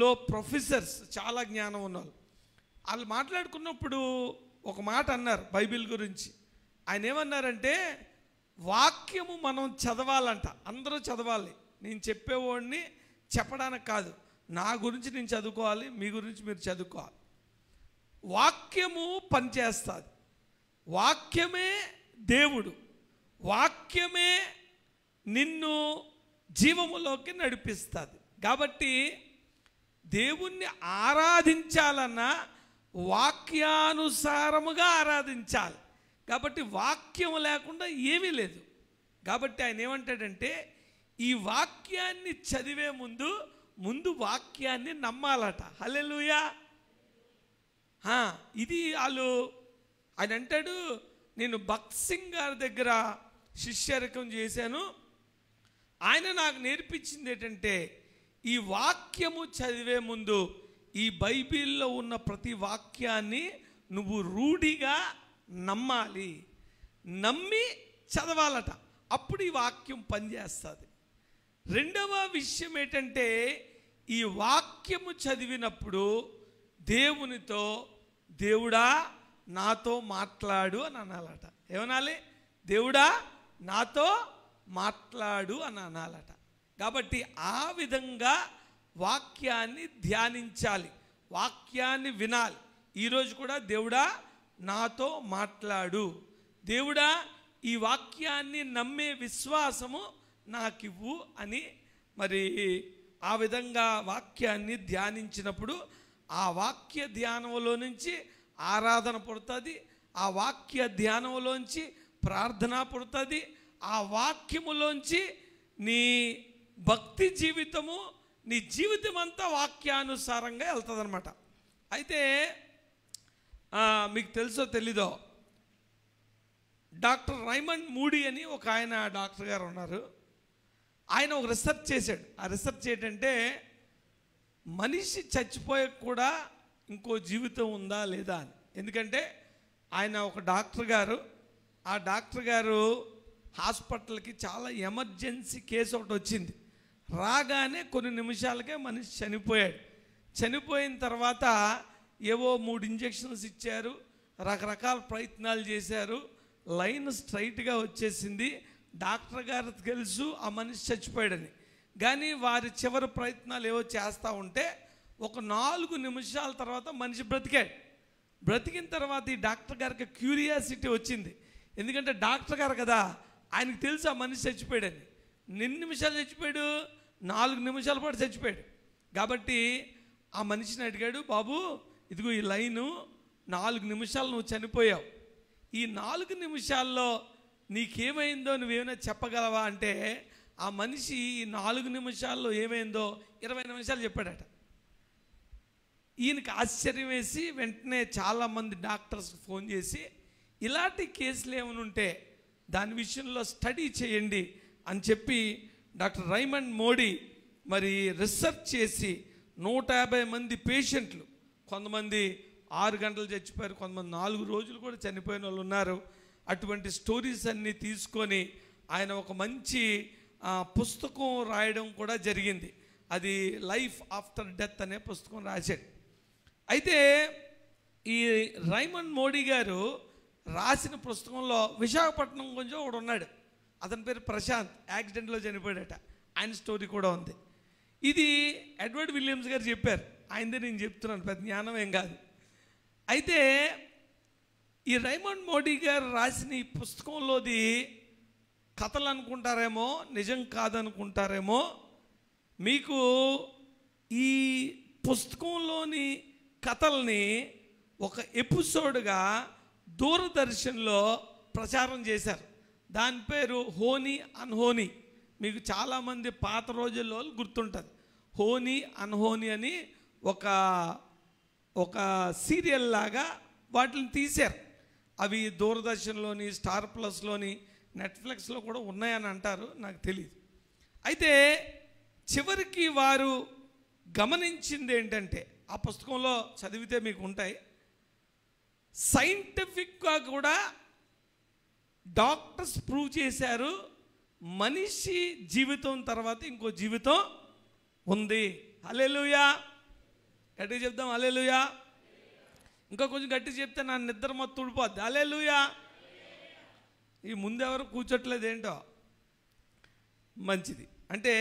లో ప్రొఫెసర్స్, చాలా జ్ఞానం ఉన్నవాళ్ళు, వాళ్ళు మాట్లాడుకున్నప్పుడు ఒక మాట అన్నారు బైబిల్ గురించి. ఆయన ఏమన్నారంటే, వాక్యము మనం చదవాలంట, అందరూ చదవాలి. నేను చెప్పేవాడిని చెప్పడానికి కాదు, నా గురించి నేను చదువుకోవాలి, మీ గురించి మీరు చదువుకోవాలి. వాక్యము పనిచేస్తుంది, వాక్యమే దేవుడు, వాక్యమే నిన్ను జీవములోకి నడిపిస్తుంది. కాబట్టి దేవుణ్ణి ఆరాధించాలన్నా వాక్యానుసారముగా ఆరాధించాలి. కాబట్టి వాక్యం లేకుండా ఏమీ లేదు. కాబట్టి ఆయన ఏమంటాడంటే, ఈ వాక్యాన్ని చదివే ముందు వాక్యాన్ని నమ్మాలట. హల్లెలూయా. ఇది ఆయన అంటాడు, నేను భక్త్ సింగ్ గారి దగ్గర శిష్యరకం చేశాను, ఆయన నాకు నేర్పించింది ఏంటంటే, ఈ వాక్యము చదివే ముందు ఈ బైబిల్లో ఉన్న ప్రతి వాక్యాన్ని నువ్వు రూఢిగా నమ్మాలి, నమ్మి చదవాలట, అప్పుడు ఈ వాక్యం పనిచేస్తుంది. రెండవ విషయం ఏంటంటే, ఈ వాక్యము చదివినప్పుడు దేవునితో, దేవుడా నాతో మాట్లాడు అని అనాలట. ఏమనాలి? దేవుడా నాతో మాట్లాడు అని అనాలట. కాబట్టి ఆ విధంగా వాక్యాన్ని ధ్యానించాలి, వాక్యాన్ని వినాలి. ఈరోజు కూడా దేవుడా నాతో మాట్లాడు, దేవుడా ఈ వాక్యాన్ని నమ్మే విశ్వాసము నాకివ్వు అని మరి ఆ విధంగా వాక్యాన్ని ధ్యానించినప్పుడు ఆ వాక్య ధ్యానంలో నుంచి ఆరాధన పుడుతుంది, ఆ వాక్య ధ్యానంలోంచి ప్రార్థన పుడుతుంది, ఆ వాక్యములోంచి నీ భక్తి జీవితము, నీ జీవితం అంతా వాక్యానుసారంగా వెళ్తుంది అనమాట. అయితే మీకు తెలుసో తెలీదో, డాక్టర్ రైమండ్ మూడీ అని ఒక ఆయన డాక్టర్ గారు ఉన్నారు. ఆయన ఒక రీసెర్చ్ చేశాడు. ఆ రీసెర్చ్ ఏంటంటే, మనిషి చచ్చిపోయాక కూడా ఇంకో జీవితం ఉందా లేదా అని. ఎందుకంటే ఆయన ఒక డాక్టర్ గారు, ఆ డాక్టర్ గారు హాస్పిటల్కి చాలా ఎమర్జెన్సీ కేసు ఒకటి వచ్చింది. రాగానే కొన్ని నిమిషాలకే మనిషి చనిపోయాడు. చనిపోయిన తర్వాత ఏవో 3 ఇంజెక్షన్స్ ఇచ్చారు, రకరకాల ప్రయత్నాలు చేశారు, లైన్ స్ట్రైట్గా వచ్చేసింది. డాక్టర్ గారికి తెలుసు ఆ మనిషి చచ్చిపోయాడని, కానీ వారి చివరి ప్రయత్నాలు ఏవో చేస్తూ ఉంటే ఒక 4 నిమిషాల తర్వాత మనిషి బ్రతికాడు. బ్రతికిన తర్వాత ఈ డాక్టర్ గారికి క్యూరియాసిటీ వచ్చింది. ఎందుకంటే డాక్టర్ గారు కదా, ఆయనకు తెలుసు ఆ మనిషి చచ్చిపోయాడని. ఎన్ని నిమిషాలు చచ్చిపోయాడు? 4 నిమిషాల పాటు చచ్చిపోయాడు. కాబట్టి ఆ మనిషిని అడిగాడు, బాబు ఇదిగో ఈ లైను 4 నిమిషాలు నువ్వు చనిపోయావు, ఈ 4 నిమిషాల్లో నీకేమైందో నువ్వేమైనా చెప్పగలవా అంటే, ఆ మనిషి ఈ 4 నిమిషాల్లో ఏమైందో 20 నిమిషాలు చెప్పాడట. ఈయనకి ఆశ్చర్యం వేసి వెంటనే చాలామంది డాక్టర్స్ ఫోన్ చేసి, ఇలాంటి కేసులు ఏమైనా ఉంటే దాని విషయంలో స్టడీ చేయండి అని చెప్పి డాక్టర్ రైమండ్ మోడీ మరి రీసెర్చ్ చేసి 150 మంది పేషెంట్లు, కొంతమంది 6 గంటలు చచ్చిపోయారు, కొంతమంది 4 రోజులు కూడా చనిపోయిన వాళ్ళు ఉన్నారు. అటువంటి స్టోరీస్ అన్నీ తీసుకొని ఆయన ఒక మంచి పుస్తకం రాయడం కూడా జరిగింది. అది లైఫ్ ఆఫ్టర్ డెత్ అనే పుస్తకం రాశాడు. అయితే ఈ రైమండ్ మోడీ గారు రాసిన పుస్తకంలో విశాఖపట్నం కొంచెం ఒకడు ఉన్నాడు, అతని పేరు ప్రశాంత్, యాక్సిడెంట్లో చనిపోయాడట. ఆయన స్టోరీ కూడా ఉంది. ఇది ఎడ్వర్డ్ విలియమ్స్ గారు చెప్పారు, ఆయనదే నేను చెప్తున్నాను, పెద్ద జ్ఞానం ఏం కాదు. అయితే ఈ రైమండ్ మోడీ గారు రాసిన ఈ పుస్తకంలోది కథలు అనుకుంటారేమో, నిజం కాదనుకుంటారేమో. మీకు ఈ పుస్తకంలోని కథల్ని ఒక ఎపిసోడ్గా దూరదర్శన్లో ప్రచారం చేశారు. దాని పేరు హోనీ అన్హోనీ. మీకు చాలామంది పాత రోజుల్లో గుర్తుంటుంది. హోనీ అన్హోనీ అని ఒక సీరియల్ లాగా వాటిని తీశారు. అవి దూరదర్శన్లోని, స్టార్ ప్లస్లోని, నెట్ఫ్లిక్స్లో కూడా ఉన్నాయని అంటారు, నాకు తెలియదు. అయితే చివరికి వారు గమనించింది ఏంటంటే, ఆ పుస్తకంలో చదివితే మీకు ఉంటాయి, సైంటిఫిక్గా కూడా డాక్టర్స్ ప్రూవ్ చేశారు, మనిషి జీవితం తర్వాత ఇంకో జీవితం ఉంది. హల్లెలూయా. గట్టిగా చెప్దాం హల్లెలూయా. ఇంకా కొంచెం గట్టిగా చెప్తే నా నిద్ర మొత్తం ఊడిపోద్ది. హల్లెలూయా. ఈ ముందెవరు కూర్చోట్లేదు ఏంటో. మంచిది. అంటే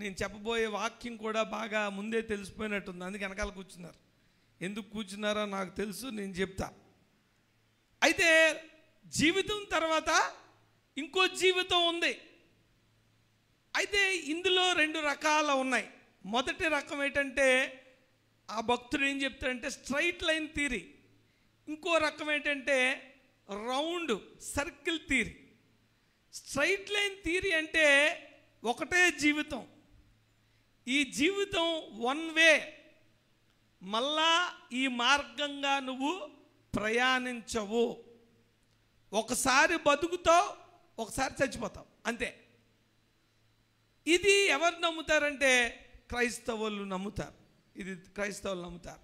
నేను చెప్పబోయే వాక్యం కూడా బాగా ముందే తెలిసిపోయినట్టుంది, అందుకే వెనకాల కూర్చున్నారు. ఎందుకు కూర్చున్నారో నాకు తెలుసు, నేను చెప్తా. అయితే జీవితం తర్వాత ఇంకో జీవితం ఉంది. అయితే ఇందులో 2 రకాలు ఉన్నాయి. మొదటి రకం ఏంటంటే ఆ భక్తుడు ఏం చెప్తాడంటే స్ట్రైట్ లైన్ థియరీ. ఇంకో రకం ఏంటంటే round circle theory. Straight line theory అంటే ఒకటే జీవితం, ఈ జీవితం వన్ వే, మళ్ళా ఈ మార్గంగా నువ్వు ప్రయాణించవు. ఒకసారి బతుకుతావు, ఒకసారి చచ్చిపోతావు, అంతే. ఇది ఎవరు నమ్ముతారంటే క్రైస్తవులు నమ్ముతారు. ఇది క్రైస్తవులు నమ్ముతారు.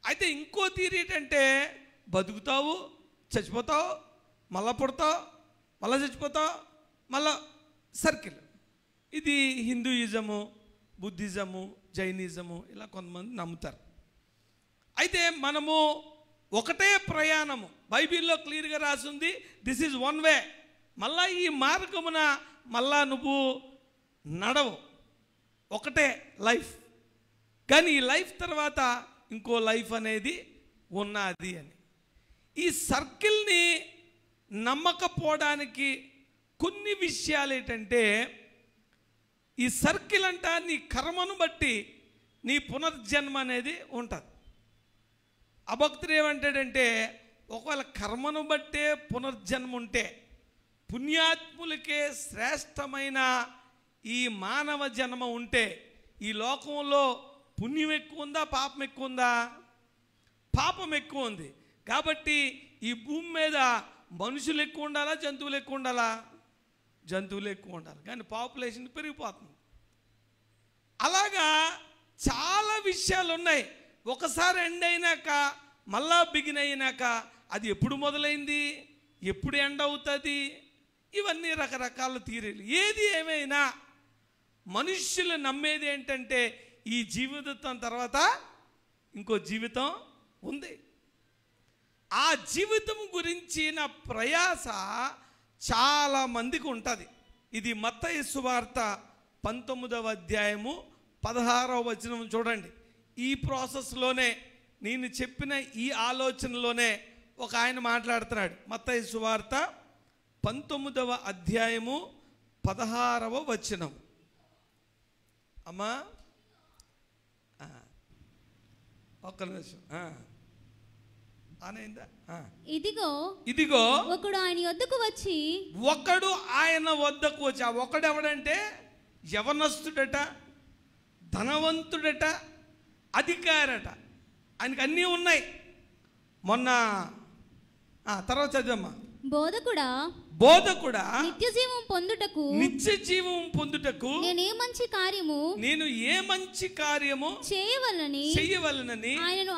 అయితే ఇంకో థియరీ ఏంటంటే బతుకుతావు, చచ్చిపోతావు, మళ్ళా పుడతావు, మళ్ళా చచ్చిపోతావు, మళ్ళా సర్కిల్. ఇది హిందూయిజము, బుద్ధిజము, జైనిజము ఇలా కొంతమంది నమ్ముతారు. అయితే మనము ఒకటే ప్రయాణము, బైబిల్లో క్లియర్గా రాసింది దిస్ ఈజ్ వన్ వే. మళ్ళా ఈ మార్గమున మళ్ళా నువ్వు నడవు, ఒకటే లైఫ్. కానీ ఈ లైఫ్ తర్వాత ఇంకో లైఫ్ అనేది ఉన్నది అని. ఈ సర్కిల్ని నమ్మకపోవడానికి కొన్ని విషయాలు ఏంటంటే, ఈ సర్కిల్ అంట నీ కర్మను బట్టి నీ పునర్జన్మ అనేది ఉంటుంది. అభక్తుడు ఏమంటాడంటే ఒకవేళ కర్మను బట్టే పునర్జన్మ ఉంటే పుణ్యాత్ములకే శ్రేష్టమైన ఈ మానవ జన్మ ఉంటే ఈ లోకంలో పుణ్యం ఎక్కువ ఉందా, పాపం ఎక్కువ ఉందా? పాపం ఎక్కువ ఉంది. కాబట్టి ఈ భూమి మీద మనుషులు ఎక్కువ ఉండాలా, జంతువులు ఎక్కువ ఉండాలా? జంతువులు ఎక్కువ ఉండాలి. కానీ పాపులేషన్ పెరిగిపోతుంది. అలాగా చాలా విషయాలు ఉన్నాయి. ఒకసారి ఎండ్ అయినాక మళ్ళా బిగిన్ అయినాక అది ఎప్పుడు మొదలైంది, ఎప్పుడు ఎండ్ అవుతుంది, ఇవన్నీ రకరకాల థియరీలు. ఏది ఏమైనా మనుష్యులు నమ్మేది ఏంటంటే ఈ జీవితం తర్వాత ఇంకో జీవితం ఉంది. ఆ జీవితం గురించిన ప్రయాస చాలా మందికి ఉంటుంది. ఇది మత్తయి సువార్త 19వ అధ్యాయము 16వ వచనం చూడండి. ఈ ప్రాసెస్లోనే నేను చెప్పిన ఈ ఆలోచనలోనే ఒక ఆయన మాట్లాడుతున్నాడు. మత్తయి సువార్త 19వ అధ్యాయము 16వ వచనం. అమ్మా ఒక్క నిమిషం. ఇదిగో ఒకడు ఆయన వద్దకు వచ్చి ఆ ఒకడు ఎవడంటే యవనస్తుడట, ధనవంతుడట, అధికారట. ఆయనకి అన్నీ ఉన్నాయి. మొన్న తర్వాత చదివమ్మా. బోధకుడా నిత్య జీవం పొందుటకు నేను ఏ మంచి కార్యము చేయవలనని ఆయనను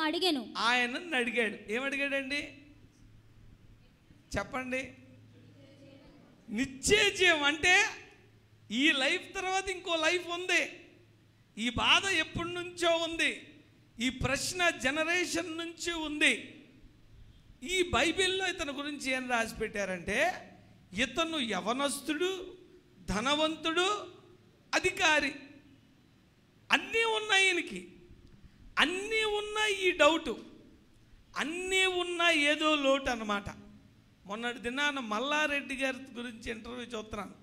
అడిగాడు. ఏమడిగాడండి చెప్పండి? నిత్య జీవం అంటే ఈ లైఫ్ తర్వాత ఇంకో లైఫ్ ఉంది. ఈ బాధ ఎప్పటి నుంచో ఉంది. ఈ ప్రశ్న జనరేషన్ నుంచి ఉంది. ఈ బైబిల్లో ఇతని గురించి ఏం రాసి పెట్టారంటే ఇతను యవనస్తుడు, ధనవంతుడు, అధికారి, అన్నీ ఉన్నాయి. ఈయనకి అన్నీ ఉన్నాయి. ఈ డౌటు అన్నీ ఉన్నా ఏదో లోటు అన్నమాట. మొన్నటి దినాన మల్లారెడ్డి గారి గురించి ఇంటర్వ్యూ చూస్తున్నాను.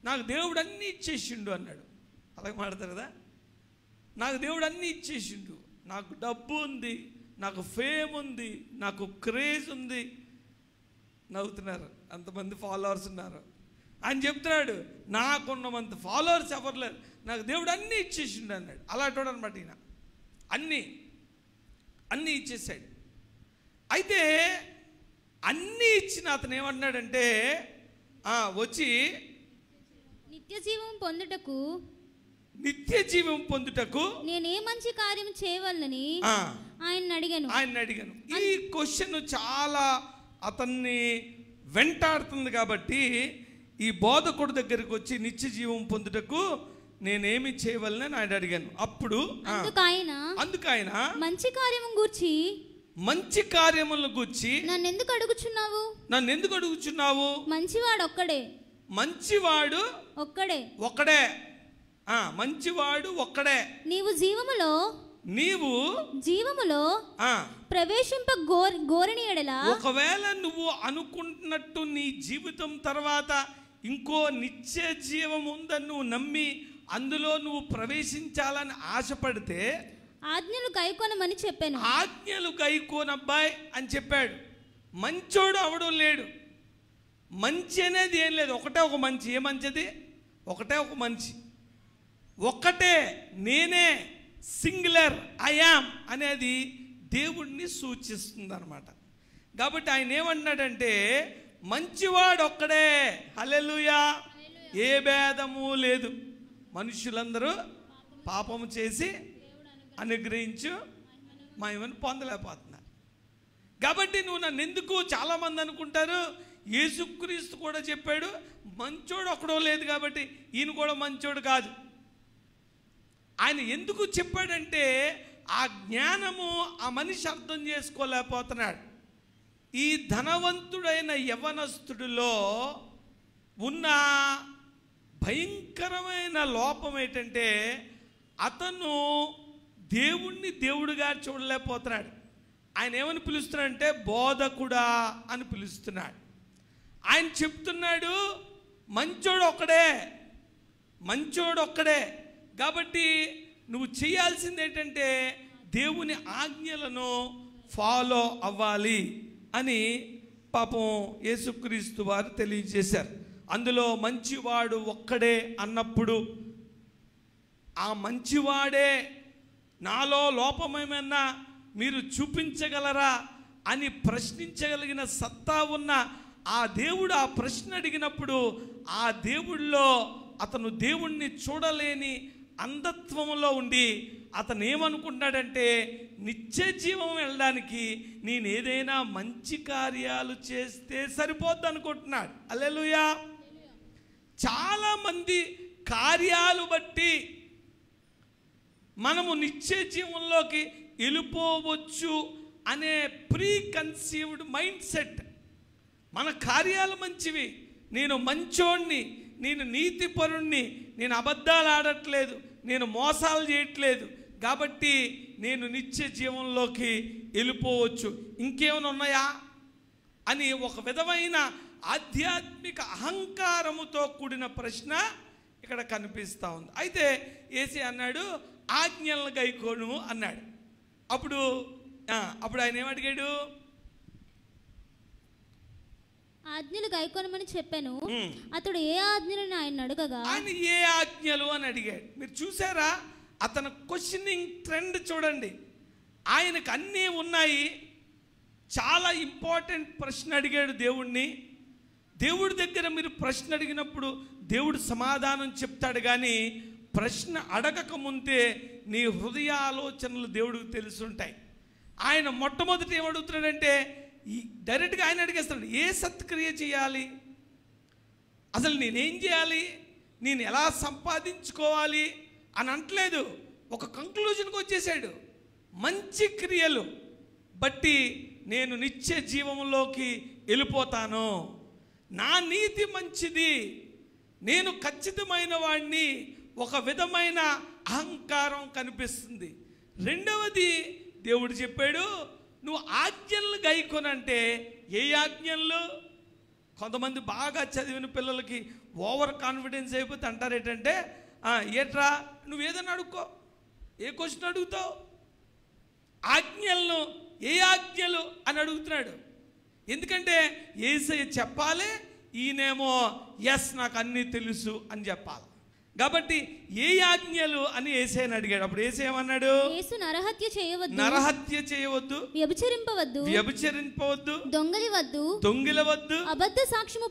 నాకు దేవుడు అన్నీ ఇచ్చేసిండు అన్నాడు. అలాగే మాట్లాడతారు కదా. నాకు దేవుడు అన్నీ ఇచ్చేసిండు, నాకు డబ్బు ఉంది, నాకు ఫేమ్ ఉంది, నాకు క్రేజ్ ఉంది. నవ్వుతున్నారు, అంతమంది ఫాలోవర్స్ ఉన్నారు. ఆయన చెప్తున్నాడు నాకున్నమంత ఫాలోవర్స్ ఎవరు లేరు, నాకు దేవుడు అన్నీ ఇచ్చేసిండు అన్నాడు. అలాంటి అనమాట ఈయన. అన్నీ ఇచ్చేసాడు. అయితే అన్నీ ఇచ్చిన అతను ఏమంటున్నాడంటే వచ్చి నిత్య జీవం పొందుటకు నేనే మంచి కార్యం చేయవలనని ఆయన అడిగాను. ఈ క్వశ్చన్ చాలా అతన్ని వెంటాడుతుంది. కాబట్టి ఈ బోధకుడి దగ్గరికి వచ్చి నిత్య జీవం పొందుటకు నేనేమి చేయవలనని ఆయన అడిగాను. అప్పుడు అందుకు ఆయన మంచి కార్యము గూర్చి మంచి కార్యములను గూర్చి నన్ను ఎందుకు అడుగుచున్నావు? మంచివాడు ఒక్కడే. మంచివాడు ఒక్కడే. నీవు జీవములో ప్రవేశింప గోరని ఎడల, ఒకవేళ నువ్వు అనుకుంటున్నట్టు నీ జీవితం తర్వాత ఇంకో నిత్య జీవం ఉందని నువ్వు నమ్మి అందులో నువ్వు ప్రవేశించాలని ఆశపడితే ఆజ్ఞలు గైకొనమని చెప్పాను. ఆజ్ఞలు గైకోనబ్బాయి అని చెప్పాడు. మంచోడు అవడం లేడు. మంచి అనేది ఏం లేదు. ఒకటే ఒక మంచి. ఏ మంచిది? ఒకటే ఒక మంచి. ఒక్కటే, నేనే, సింగులర్, ఐ యామ్ అనేది దేవుడిని సూచిస్తుంది అనమాట. కాబట్టి ఆయన ఏమన్నాడంటే మంచివాడు ఒక్కడే. హల్లెలూయా. ఏ భేదము లేదు. మనుషులందరూ పాపము చేసి అనుగ్రహించు మహిమను పొందలేకపోతున్నారు. కాబట్టి నువ్వు నన్ను ఎందుకు, చాలామంది అనుకుంటారు యేసుక్రీస్తు కూడా చెప్పాడు మంచోడు ఒక్కడో లేదు కాబట్టి ఈయన కూడా మంచోడు కాదు. ఆయన ఎందుకు చెప్పాడంటే ఆ జ్ఞానము ఆ మనిషి అర్థం చేసుకోలేకపోతున్నాడు. ఈ ధనవంతుడైన యవనస్తుడిలో ఉన్న భయంకరమైన లోపం ఏంటంటే అతను దేవుణ్ణి దేవుడిగా చూడలేకపోతున్నాడు. ఆయన ఏమని పిలుస్తున్నాడంటే బోధకుడా అని పిలుస్తున్నాడు. ఆయన చెప్తున్నాడు మంచోడు ఒక్కడే. కాబట్టి నువ్వు చేయాల్సింది ఏంటంటే దేవుని ఆజ్ఞలను ఫాలో అవ్వాలి అని పాపం యేసుక్రీస్తు వారు తెలియజేశారు. అందులో మంచివాడు ఒక్కడే అన్నప్పుడు ఆ మంచివాడే నాలో లోపమేమన్నా మీరు చూపించగలరా అని ప్రశ్నించగలిగిన సత్తా ఉన్న ఆ దేవుడు ఆ ప్రశ్న అడిగినప్పుడు ఆ దేవుడిలో అతను దేవుణ్ణి చూడలేని అంధత్వంలో ఉండి అతను ఏమనుకుంటాడంటే నిత్య జీవం వెళ్ళడానికి నేను ఏదైనా మంచి కార్యాలు చేస్తే సరిపోద్ది అనుకుంటున్నాడు. హల్లెలూయా. చాలామంది కార్యాలు బట్టి మనము నిత్య జీవంలోకి వెళ్ళిపోవచ్చు అనే ప్రీ కన్సీవ్డ్ మైండ్ సెట్. మన కార్యాలు మంచివి, నేను మంచోణ్ణి, నేను నీతిపరుణ్ణి, నేను అబద్ధాలు ఆడట్లేదు, నేను మోసాలు చేయట్లేదు కాబట్టి నేను నిత్య జీవంలోకి వెళ్ళిపోవచ్చు. ఇంకేమైనా ఉన్నాయా అని ఒక విధమైన ఆధ్యాత్మిక అహంకారముతో కూడిన ప్రశ్న ఇక్కడ కనిపిస్తూ ఉంది. అయితే యేసయ్య అన్నాడు ఆజ్ఞలను గైకోను అన్నాడు. అప్పుడు ఆయన ఏమడిగాడు? ఆజ్ఞలు గైకొనమని చెప్పాను. అతడు ఏ ఆజ్ఞలను ఆయన అడగగా ఆయన ఏ ఆజ్ఞలు అని అడిగాడు. మీరు చూసారా అతను క్వశ్చనింగ్ ట్రెండ్ చూడండి. ఆయనకు అన్నీ ఉన్నాయి. చాలా ఇంపార్టెంట్ ప్రశ్న అడిగాడు దేవుణ్ణి. దేవుడి దగ్గర మీరు ప్రశ్న అడిగినప్పుడు దేవుడు సమాధానం చెప్తాడు, కానీ ప్రశ్న అడగక ముందే నీ హృదయ ఆలోచనలు దేవుడికి తెలుసుంటాయి. ఆయన మొట్టమొదటి ఏమడుగుతున్నాడంటే డైరెక్ట్గా ఆయన అడిగేస్తాడు ఏ సత్క్రియ చేయాలి, అసలు నేనేం చేయాలి, నేను ఎలా సంపాదించుకోవాలి అని అంటలేదు. ఒక కంక్లూజన్కి వచ్చేసాడు. మంచి క్రియలు బట్టి నేను నిత్య జీవంలోకి వెళ్ళిపోతాను, నా నీతి మంచిది, నేను ఖచ్చితమైన వాడిని. ఒక విధమైన అహంకారం కనిపిస్తుంది. రెండవది దేవుడు చెప్పాడు నువ్వు ఆజ్ఞలు గైకొనంటే ఏ ఆజ్ఞలు? కొంతమంది బాగా చదివిన పిల్లలకి ఓవర్ కాన్ఫిడెన్స్ అయిపోతే అంటారు ఏంటంటే ఏట్రా నువ్వు ఏదైనా అడుక్కో, ఏ క్వశ్చన్ అడుగుతావు, ఆజ్ఞలను ఏ ఆజ్ఞలు అని అడుగుతున్నాడు. ఎందుకంటే యేసయ్య చెప్పాలి, ఈయనేమో ఎస్ నాకు అన్నీ తెలుసు అని చెప్పాలి. కాబట్టి ఏ ఆజ్ఞలు అని యేసయ్యని అడిగాడు. అప్పుడు యేసయ్య ఏమన్నాడు? యేసు నరహత్య చేయవద్దు, వ్యభిచరింపవద్దు, దొంగిలవద్దు, అబద్ధ సాక్ష్యము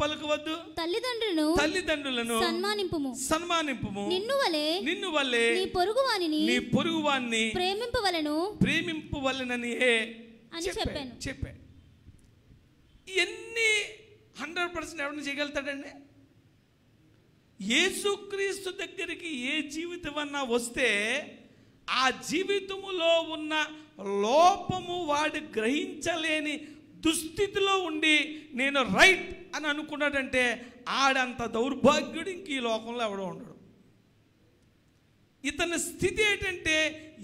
పలుకవద్దు, తల్లిదండ్రులను సన్మానింపుము, నిన్ను వలె నీ పొరుగువానిని ప్రేమింపవలెనని అని చెప్పాడు. ఇవన్నీ 100% ఎవరిని చేయగలుగుతాడండి? యేసుక్రీస్తు దగ్గరికి ఏ జీవితం అన్నా వస్తే ఆ జీవితములో ఉన్న లోపము వాడు గ్రహించలేని దుస్థితిలో ఉండి నేను రైట్ అని అనుకున్నాడంటే ఆడంత దౌర్భాగ్యుడు ఇంక ఈ లోకంలో ఎవడో ఉండడు. ఇతని స్థితి ఏంటంటే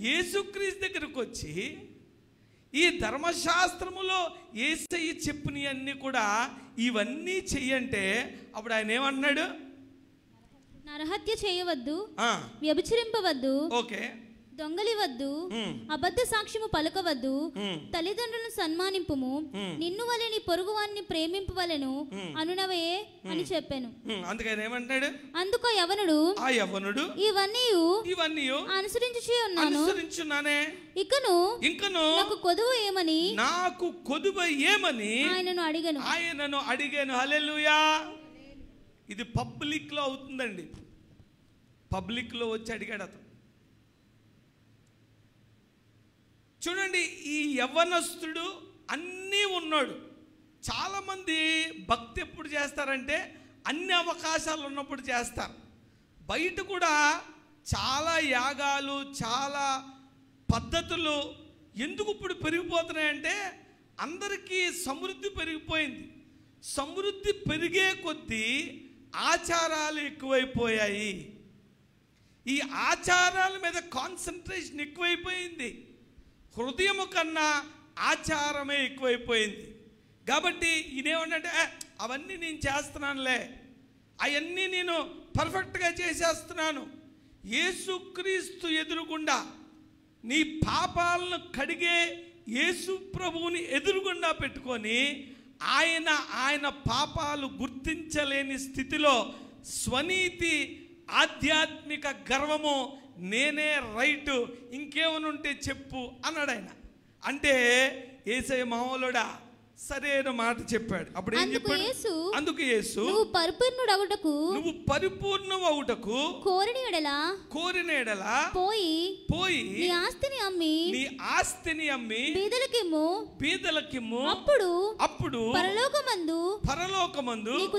యేసుక్రీస్తు దగ్గరకు వచ్చి ఈ ధర్మశాస్త్రములో యేసయ్య చెప్పినవన్నీ కూడా ఇవన్నీ చెయ్యంటే అప్పుడు ఆయన ఏమన్నాడు? నరహత్య చేయవద్దు, వ్యభిచరింపవద్దు, ఓకే, దొంగలివద్దు, అబద్ధ సాక్ష్యము పలకవద్దు, తల్లిదండ్రులను సన్మానింపుము, నిన్ను వలె నీ పొరుగువాన్ని ప్రేమింపవలెను అనునవే అని చెప్పాను. అందుకని ఏమంటాడు? అందుకో యవనుడు ఇవన్నీ అనుసరించుచున్నానే, ఇంకను నాకు కొదువ ఏమని ఆయనను అడిగాను. హల్లెలూయా. ఇది పబ్లిక్ లో అవుతుందండి. పబ్లిక్ లో వచ్చి అడిగాడు అతను. చూడండి, ఈ యవ్వనస్తుడు అన్నీ ఉన్నాడు. చాలామంది భక్తి ఎప్పుడు చేస్తారంటే అన్ని అవకాశాలు ఉన్నప్పుడు చేస్తారు. బయట కూడా చాలా యాగాలు, చాలా పద్ధతులు ఎందుకు ఇప్పుడు పెరిగిపోతున్నాయంటే అందరికీ సమృద్ధి పెరిగిపోయింది. సమృద్ధి పెరిగే కొద్దీ ఆచారాలు ఎక్కువైపోయాయి. ఈ ఆచారాల మీద కాన్సన్ట్రేషన్ ఎక్కువైపోయింది. హృదయము కన్నా ఆచారమే ఎక్కువైపోయింది. కాబట్టి ఇదేమంటే అవన్నీ నేను చేస్తున్నానులే, అవన్నీ నేను పర్ఫెక్ట్గా చేసేస్తున్నాను. యేసుక్రీస్తు ఎదురుగుండా నీ పాపాలను కడిగే యేసు ప్రభువుని ఎదురుగుండా పెట్టుకొని ఆయన పాపాలు గుర్తించలేని స్థితిలో స్వనీతి, ఆధ్యాత్మిక గర్వము, నేనే రైటు, ఇంకేమనుంటే చెప్పు అన్నాడు ఆయన. అంటే యేసయ్య మామూలుడా సరైన మాట చెప్పాడు. అప్పుడు ఏం చెప్పాడు? అందుకు యేసు నువ్వు పరిపూర్ణమవుటకు కోరిన ఎడల పోయి నీ ఆస్తిని అమ్మి బీదలకిమ్ము, అప్పుడు పరలోకమందు నీకు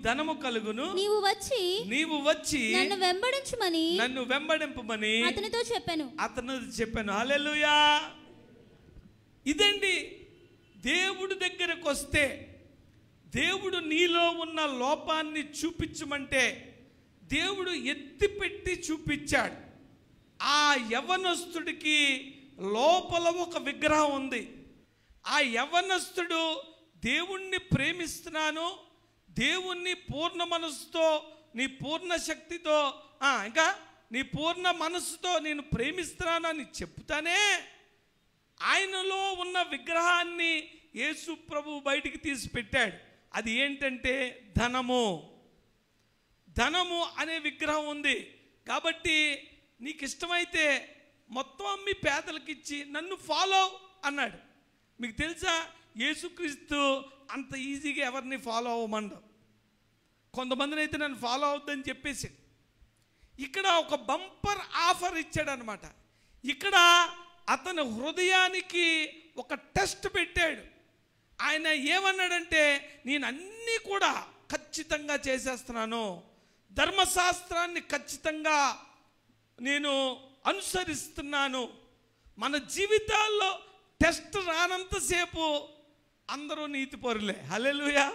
ధనము కలుగును, నీవు వచ్చి నన్ను వెంబడింపమని అతనితో చెప్పాను. హల్లెలూయా. ఇదండి, దేవుడి దగ్గరకు వస్తే దేవుడు నీలో ఉన్న లోపాన్ని చూపించమంటే దేవుడు ఎత్తిపెట్టి చూపించాడు. ఆ యవ్వనస్తుడికి లోపల ఒక విగ్రహం ఉంది. ఆ యవ్వనస్తుడు దేవుణ్ణి ప్రేమిస్తున్నాను, దేవుణ్ణి పూర్ణ మనసుతో, నీ పూర్ణ శక్తితో, ఇంకా నీ పూర్ణ మనసుతో నేను ప్రేమిస్తున్నాను అని చెప్తానే ఆయనలో ఉన్న విగ్రహాన్ని యేసు ప్రభు బయటికి తీసి పెట్టాడు. అది ఏంటంటే ధనము అనే విగ్రహం ఉంది. కాబట్టి నీకు ఇష్టమైతే మొత్తం అమ్మి పేదలకు ఇచ్చి నన్ను ఫాలో అన్నాడు. మీకు తెలుసా, యేసుక్రీస్తు అంత ఈజీగా ఎవరిని ఫాలో అవ్వమండవు. కొంతమందిని అయితే నన్ను ఫాలో అవుద్దని చెప్పేసి ఇక్కడ ఒక బంపర్ ఆఫర్ ఇచ్చాడు అనమాట. ఇక్కడ అతని హృదయానికి ఒక టెస్ట్ పెట్టాడు. ఆయన ఏమన్నాడంటే నేను అన్నీ కూడా ఖచ్చితంగా చేసేస్తున్నాను, ధర్మశాస్త్రాన్ని ఖచ్చితంగా నేను అనుసరిస్తున్నాను. మన జీవితాల్లో టెస్ట్ రానంతసేపు అందరూ నీతిపరులే. హల్లెలూయా.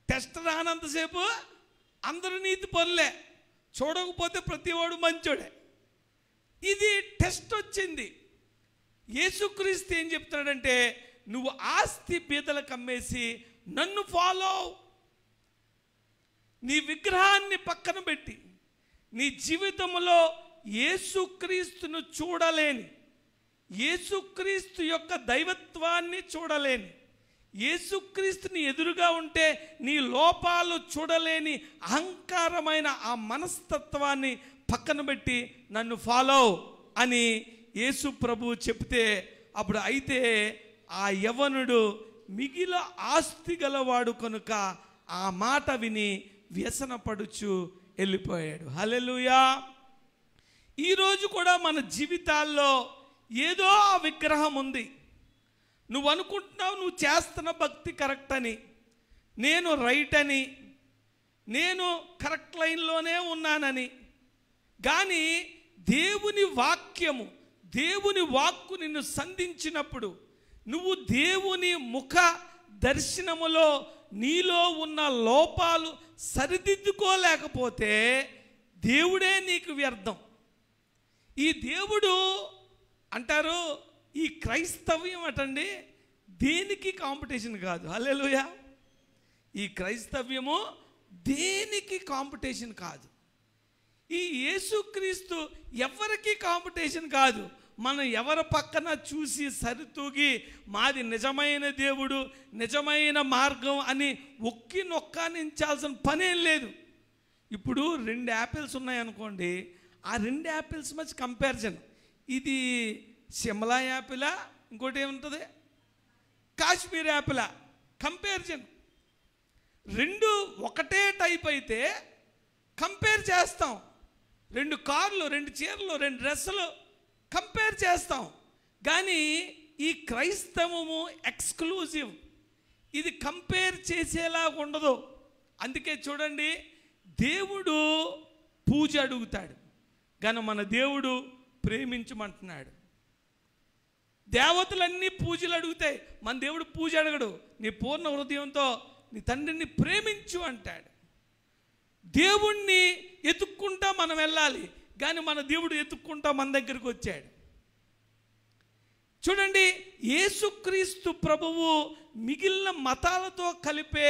టెస్ట్ రానంతసేపు అందరూ నీతిపరులే, చూడకపోతే ప్రతివాడు మంచోడే. ఇది టెస్ట్ వచ్చింది. యేసుక్రీస్తు ఏం చెప్తున్నాడంటే నువ్వు ఆస్తి బీదలకు అమ్మేసి నన్ను ఫాలో, నీ విగ్రహాన్ని పక్కన పెట్టి నీ జీవితంలో యేసుక్రీస్తును చూడలేని, యేసుక్రీస్తు యొక్క దైవత్వాన్ని చూడలేని, యేసుక్రీస్తుని ఎదురుగా ఉంటే నీ లోపాలు చూడలేని అహంకారమైన ఆ మనస్తత్వాన్ని పక్కన పెట్టి నన్ను ఫాలో అని యేసు ప్రభు చెప్తే అప్పుడు అయితే ఆ యవ్వనుడు మిగిలిన ఆస్తి గలవాడు కనుక ఆ మాట విని వ్యసనపడుచు వెళ్ళిపోయాడు. హల్లెలూయా. ఈరోజు కూడా మన జీవితాల్లో ఏదో ఆ విగ్రహం ఉంది. నువ్వు అనుకుంటున్నావు నువ్వు చేస్తున్న భక్తి కరెక్ట్ అని, నేను రైట్ అని, నేను కరెక్ట్ లైన్లోనే ఉన్నానని. కానీ దేవుని వాక్యము, దేవుని వాక్కు నిన్ను సంధించినప్పుడు నువ్వు దేవుని ముఖ దర్శనములో నీలో ఉన్న లోపాలు సరిదిద్దుకోలేకపోతే దేవుడే నీకు వ్యర్థం. ఈ దేవుడు అంటారు, ఈ క్రైస్తవ్యం అటండి దేనికి కాంపిటీషన్ కాదు. హల్లెలూయా. ఈ క్రైస్తవ్యము దేనికి కాంపిటీషన్ కాదు. ఈ యేసుక్రీస్తు ఎవరికి కాంపిటీషన్ కాదు. మనం ఎవరి పక్కన చూసి సరితూగి మాది నిజమైన దేవుడు, నిజమైన మార్గం అని ఒక్కి నొక్కానించాల్సిన పనేం లేదు. ఇప్పుడు 2 యాపిల్స్ ఉన్నాయనుకోండి, ఆ 2 యాపిల్స్ మధ్య కంపారిజన్, ఇది సిమ్లా యాపిలా, ఇంకోటి ఏముంటుంది కాశ్మీర్ యాపిలా, కంపారిజన్. 2 ఒకటే టైప్ అయితే కంపేర్ చేస్తాం. 2 కార్లు, 2 చీరలు, 2 డ్రెస్సులు కంపేర్ చేస్తాం. కానీ ఈ క్రైస్తవము ఎక్స్క్లూజివ్, ఇది కంపేర్ చేసేలా ఉండదు. అందుకే చూడండి, దేవుడు పూజ అడుగుతాడు, కానీ మన దేవుడు ప్రేమించమంటున్నాడు. దేవతలన్నీ పూజలు అడుగుతాయి, మన దేవుడు పూజ అడగడు. నీ పూర్ణ హృదయంతో నీ తండ్రిని ప్రేమించు అంటాడు. దేవుణ్ణి ఎత్తుక్కుంటా మనం వెళ్ళాలి, కానీ మన దేవుడు ఎత్తుక్కుంటా మన దగ్గరికి వచ్చాడు. చూడండి, యేసుక్రీస్తు ప్రభువు మిగిలిన మతాలతో కలిపే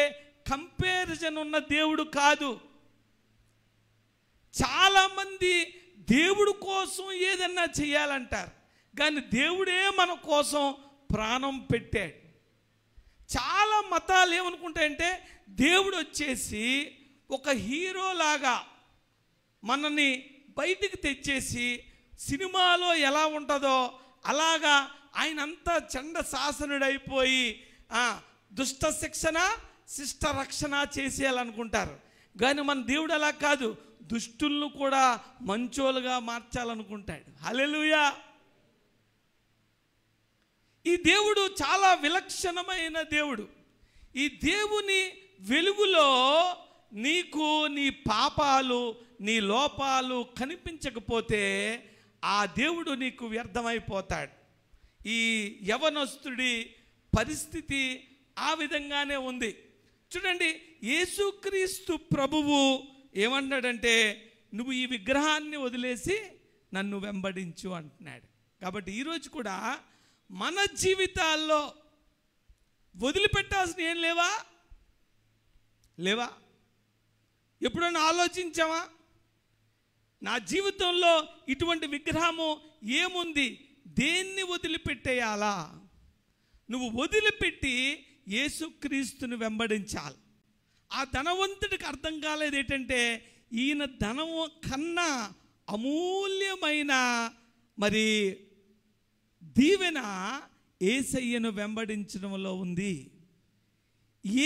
కంపారిజన్ ఉన్న దేవుడు కాదు. చాలామంది దేవుడు కోసం ఏదన్నా చేయాలంటారు, కానీ దేవుడే మన కోసం ప్రాణం పెట్టాడు. చాలా మతాలు ఏమనుకుంటాయంటే దేవుడు వచ్చేసి ఒక హీరోలాగా మనని బయటికి తెచ్చేసి సినిమాలో ఎలా ఉంటుందో అలాగా ఆయన అంతా చండ శాసనుడైపోయి దుష్ట శిక్షణ శిష్ట రక్షణ చేసేయాలనుకుంటారు. కానీ మన దేవుడు అలా కాదు, దుష్టులను కూడా మంచోలుగా మార్చాలనుకుంటాడు. హల్లెలూయా. ఈ దేవుడు చాలా విలక్షణమైన దేవుడు. ఈ దేవుని వెలుగులో నీకు నీ పాపాలు, నీ లోపాలు కనిపించకపోతే ఆ దేవుడు నీకు వ్యర్థమైపోతాడు. ఈ యవనస్తుడి పరిస్థితి ఆ విధంగానే ఉంది. చూడండి, యేసుక్రీస్తు ప్రభువు ఏమన్నాడంటే, నువ్వు ఈ విగ్రహాన్ని వదిలేసి నన్ను వెంబడించు అంటున్నాడు. కాబట్టి ఈరోజు కూడా మన జీవితాల్లో వదిలిపెట్టాల్సిన ఏం లేవా? ఎప్పుడైనా ఆలోచించావా? నా జీవితంలో ఇటువంటి విగ్రహము ఏముంది, దేన్ని వదిలిపెట్టేయాలా? నువ్వు వదిలిపెట్టి యేసుక్రీస్తుని వెంబడించాలి. ఆ ధనవంతుడికి అర్థం కాలేదు ఏంటంటే, ఈయన ధనము కన్నా అమూల్యమైన మరి దీవెన యేసయ్యను వెంబడించడంలో ఉంది.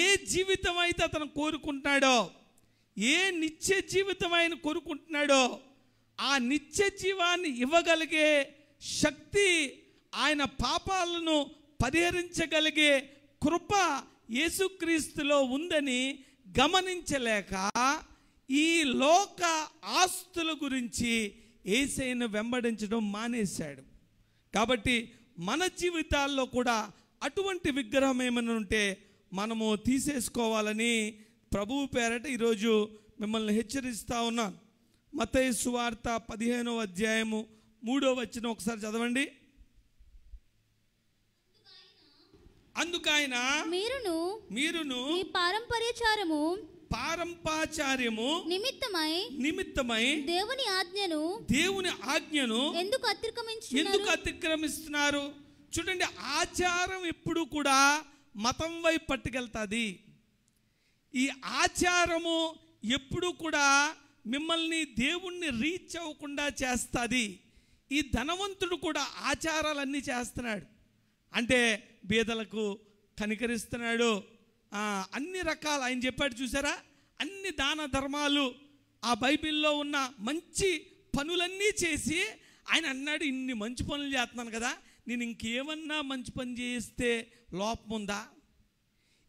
ఏ జీవితం అయితే అతను కోరుకుంటున్నాడో, ఏ నిత్య జీవితం ఆయన కోరుకుంటున్నాడో, ఆ నిత్య జీవాన్ని ఇవ్వగలిగే శక్తి, ఆయన పాపాలను పరిహరించగలిగే కృప యేసుక్రీస్తులో ఉందని గమనించలేక ఈ లోక ఆస్తుల గురించి యేసయ్యను వెంబడించడం మానేశాడు. కాబట్టి మన జీవితాల్లో కూడా అటువంటి విగ్రహం ఏమైనా ఉంటే మనము తీసేసుకోవాలని ప్రభువు పేరట ఈరోజు మిమ్మల్ని హెచ్చరిస్తూ ఉన్నాను. మత్తయి సువార్త 15వ అధ్యాయము 3వ వచనం ఒకసారి చదవండి. అందుకైన మీరును ఈ పారంపర్యాచారము నిమిత్తమై దేవుని ఆజ్ఞను ఎందుకు అతిక్రమిస్తున్నారు? చూడండి, ఆచారం ఎప్పుడు కూడా మతం వైపు పట్టుకెళ్తుంది. ఈ ఆచారము ఎప్పుడు కూడా మిమ్మల్ని దేవుణ్ణి రీచ్ అవ్వకుండా చేస్తుంది. ఈ ధనవంతుడు కూడా ఆచారాలన్నీ చేస్తున్నాడు. అంటే బీదలకు కనికరిస్తున్నాడు, అన్ని రకాల ఆయన చెప్పాడు చూసారా, అన్ని దాన ధర్మాలు, ఆ బైబిల్లో ఉన్న మంచి పనులన్నీ చేసి ఆయన అన్నాడు, ఇన్ని మంచి పనులు చేస్తున్నాను కదా, నేను ఇంకేమన్నా మంచి పని చేస్తే లోపం ఉందా?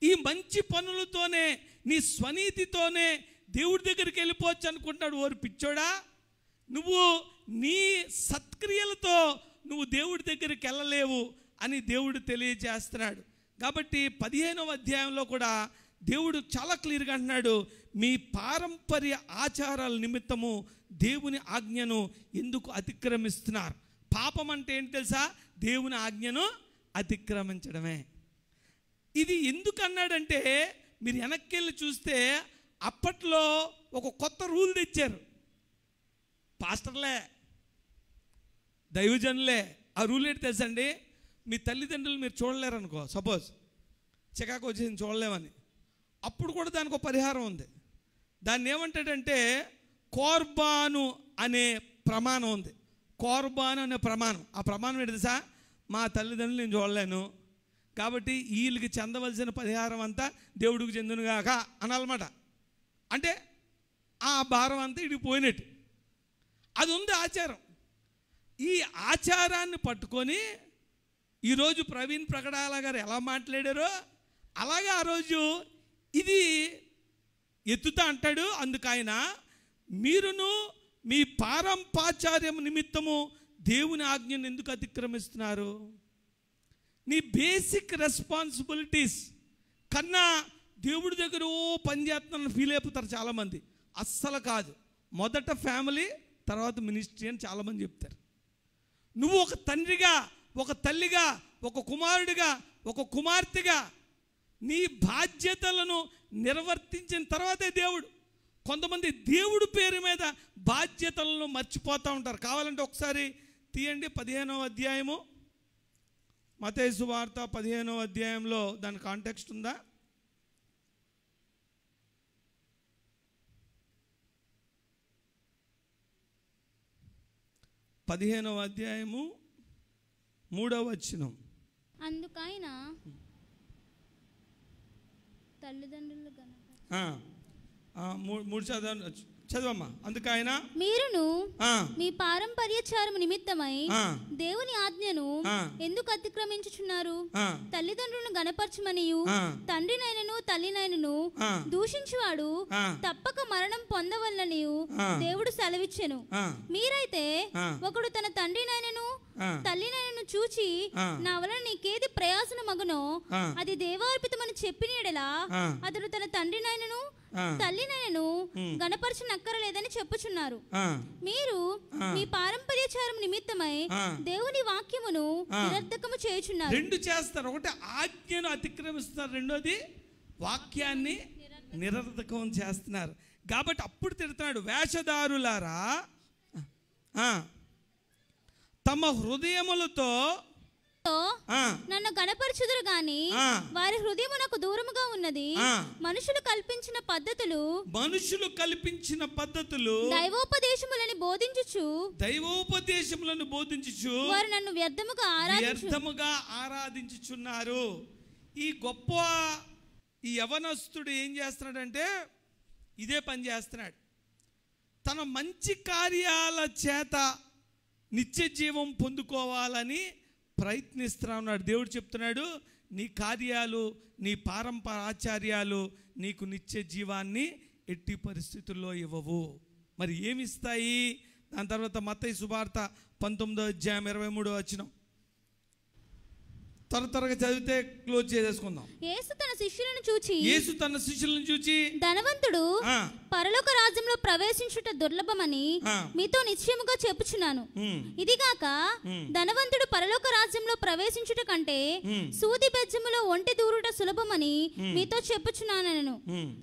ఈ మంచి పనులతోనే, నీ స్వనీతితోనే దేవుడి దగ్గరికి వెళ్ళిపోవచ్చు అనుకుంటాడు. ఓరు పిచ్చోడా, నువ్వు నీ సత్క్రియలతో నువ్వు దేవుడి దగ్గరికి వెళ్ళలేవు అని దేవుడు తెలియజేస్తున్నాడు. కాబట్టి 15వ అధ్యాయంలో కూడా దేవుడు చాలా క్లియర్గా అంటున్నాడు, మీ పారంపర్య ఆచారాల నిమిత్తము దేవుని ఆజ్ఞను ఎందుకు అతిక్రమిస్తున్నారు. పాపం అంటే ఏంటి తెలుసా? దేవుని ఆజ్ఞను అతిక్రమించడమే. ఇది ఎందుకు అన్నాడంటే, మీరు వెనక్కి వెళ్ళి చూస్తే అప్పట్లో ఒక కొత్త రూల్ తెచ్చారు. పాస్టర్లే, దైవజనులే. ఆ రూల్ ఏంటి తెలుసండి? మీ తల్లిదండ్రులు మీరు చూడలేరు అనుకో, సపోజ్ చికాకు వచ్చేసి చూడలేమని, అప్పుడు కూడా దానికి ఒక పరిహారం ఉంది. దాన్ని ఏమంటాడంటే కోర్బాను అనే ప్రమాణం ఉంది. కోర్బాను అనే ప్రమాణం. ఆ ప్రమాణం ఏంటి తెలుసా? మా తల్లిదండ్రులు నేను చూడలేను కాబట్టి వీళ్ళకి చెందవలసిన పరిహారం అంతా దేవుడికి చెందునుగాక అనాలన్నమాట. అంటే ఆ భారం అంతా ఇడికి పోయినట్టు. అది ఉంది ఆచారం. ఈ ఆచారాన్ని పట్టుకొని ఈరోజు ప్రవీణ్ ప్రకటాల గారు ఎలా మాట్లాడారో అలాగే ఆ రోజు ఇది ఎత్తుతా అంటాడు. అందుకు ఆయన, మీరును మీ పారంపాచార్యం నిమిత్తము దేవుని ఆజ్ఞను ఎందుకు అతిక్రమిస్తున్నారు? నీ బేసిక్ రెస్పాన్సిబిలిటీస్ కన్నా దేవుడి దగ్గర పని చేస్తున్నాను ఫీల్ అయిపోతారు చాలామంది. అస్సలు కాదు. మొదట ఫ్యామిలీ, తర్వాత మినిస్ట్రీ అని చాలామంది చెప్తారు. నువ్వు ఒక తండ్రిగా, ఒక తల్లిగా, ఒక కుమారుడిగా, ఒక కుమార్తెగా నీ బాధ్యతలను నిర్వర్తించిన తర్వాతే దేవుడు. కొంతమంది దేవుడి పేరు మీద బాధ్యతలను మర్చిపోతూ ఉంటారు. కావాలంటే ఒకసారి తీయండి 15వ అధ్యాయము, మత్తయి సువార్త 15వ అధ్యాయంలో దాని కాంటెక్స్ట్ ఉందా? పదిహేనవ అధ్యాయము 3వ వచనం. అందుకైనా తల్లిదండ్రులు చదవమ్మా. అందుకైనా మీరును మీ పారంపర్యాచారము నిమిత్తమై దేవుని ఆజ్ఞను ఎందుకు అతిక్రమించుచున్నారు? తల్లిదండ్రులను గణపరచమనియు తండ్రినైనను తల్లినైనను దూషించువాడు తప్పక మరణం పొందవలననియు దేవుడు సెలవిచ్చెను. మీరైతే ఒకడు తన తండ్రినైనను తల్లినైనను చూచి నా వలన నీకేది ప్రయోజనమగునో అది దేవార్పితమని చెప్పిన యెడల అతడు తన తండ్రినైనను తల్లినైనను గణపరచనక్కరలేదని చెప్పుచున్నారు. మీరు మీ పారంపర్యాచారం నిమిత్తమై దేవుని వాక్యమును నిరర్ధకము చేయుచున్నారు. రెండు చేస్తారు. ఒకటి ఆజ్ఞను అతిక్రమిస్తున్నారు, రెండోది వాక్యాన్ని నిరర్ధకం చేస్తున్నారు. కాబట్టి అప్పుడు తిడుతున్నాడు, వేషధారులారా తమ హృదయములతో నన్ను గణపరచుదురు గాని వారి హృదయమునకు దూరముగా ఉన్నది. మనుషులు కల్పించిన పద్ధతులు దైవోపదేశములను బోధించుచు వారు నన్ను వ్యర్థముగా ఆరాధించుచున్నారు. ఈ గొప్ప ఈ యవనస్తుడు ఏం చేస్తున్నాడంటే ఇదే పని చేస్తున్నాడు. తన మంచి కార్యాల చేత నిత్య జీవం పొందుకోవాలని ప్రయత్నిస్తూ ఉన్నాడు. దేవుడు చెప్తున్నాడు, నీ కార్యాలు, నీ ఆచార్యాలు నీకు నిత్య జీవాన్ని ఎట్టి పరిస్థితుల్లో ఇవ్వవు. మరి ఏమిస్తాయి? దాని తర్వాత మత్తయి సువార్త 19వ అధ్యాయం 23వ వచనం త్వరగా చదివితే క్లోజ్ చేసేసుకుందాం. యేసు తన శిష్యులను చూచి ధనవంతుడు పరలోక రాజ్యంలో ప్రవేశించుట దుర్లభమని మీతో నిశ్చయముగా చెప్పుచున్నాను. ఇదిగాక ధనవంతుడు పరలోక రాజ్యంలో ప్రవేశించుట కంటే సూది బెజ్జములో ఒంటి దూరుట సులభమని మీతో చెప్పుచున్నాను.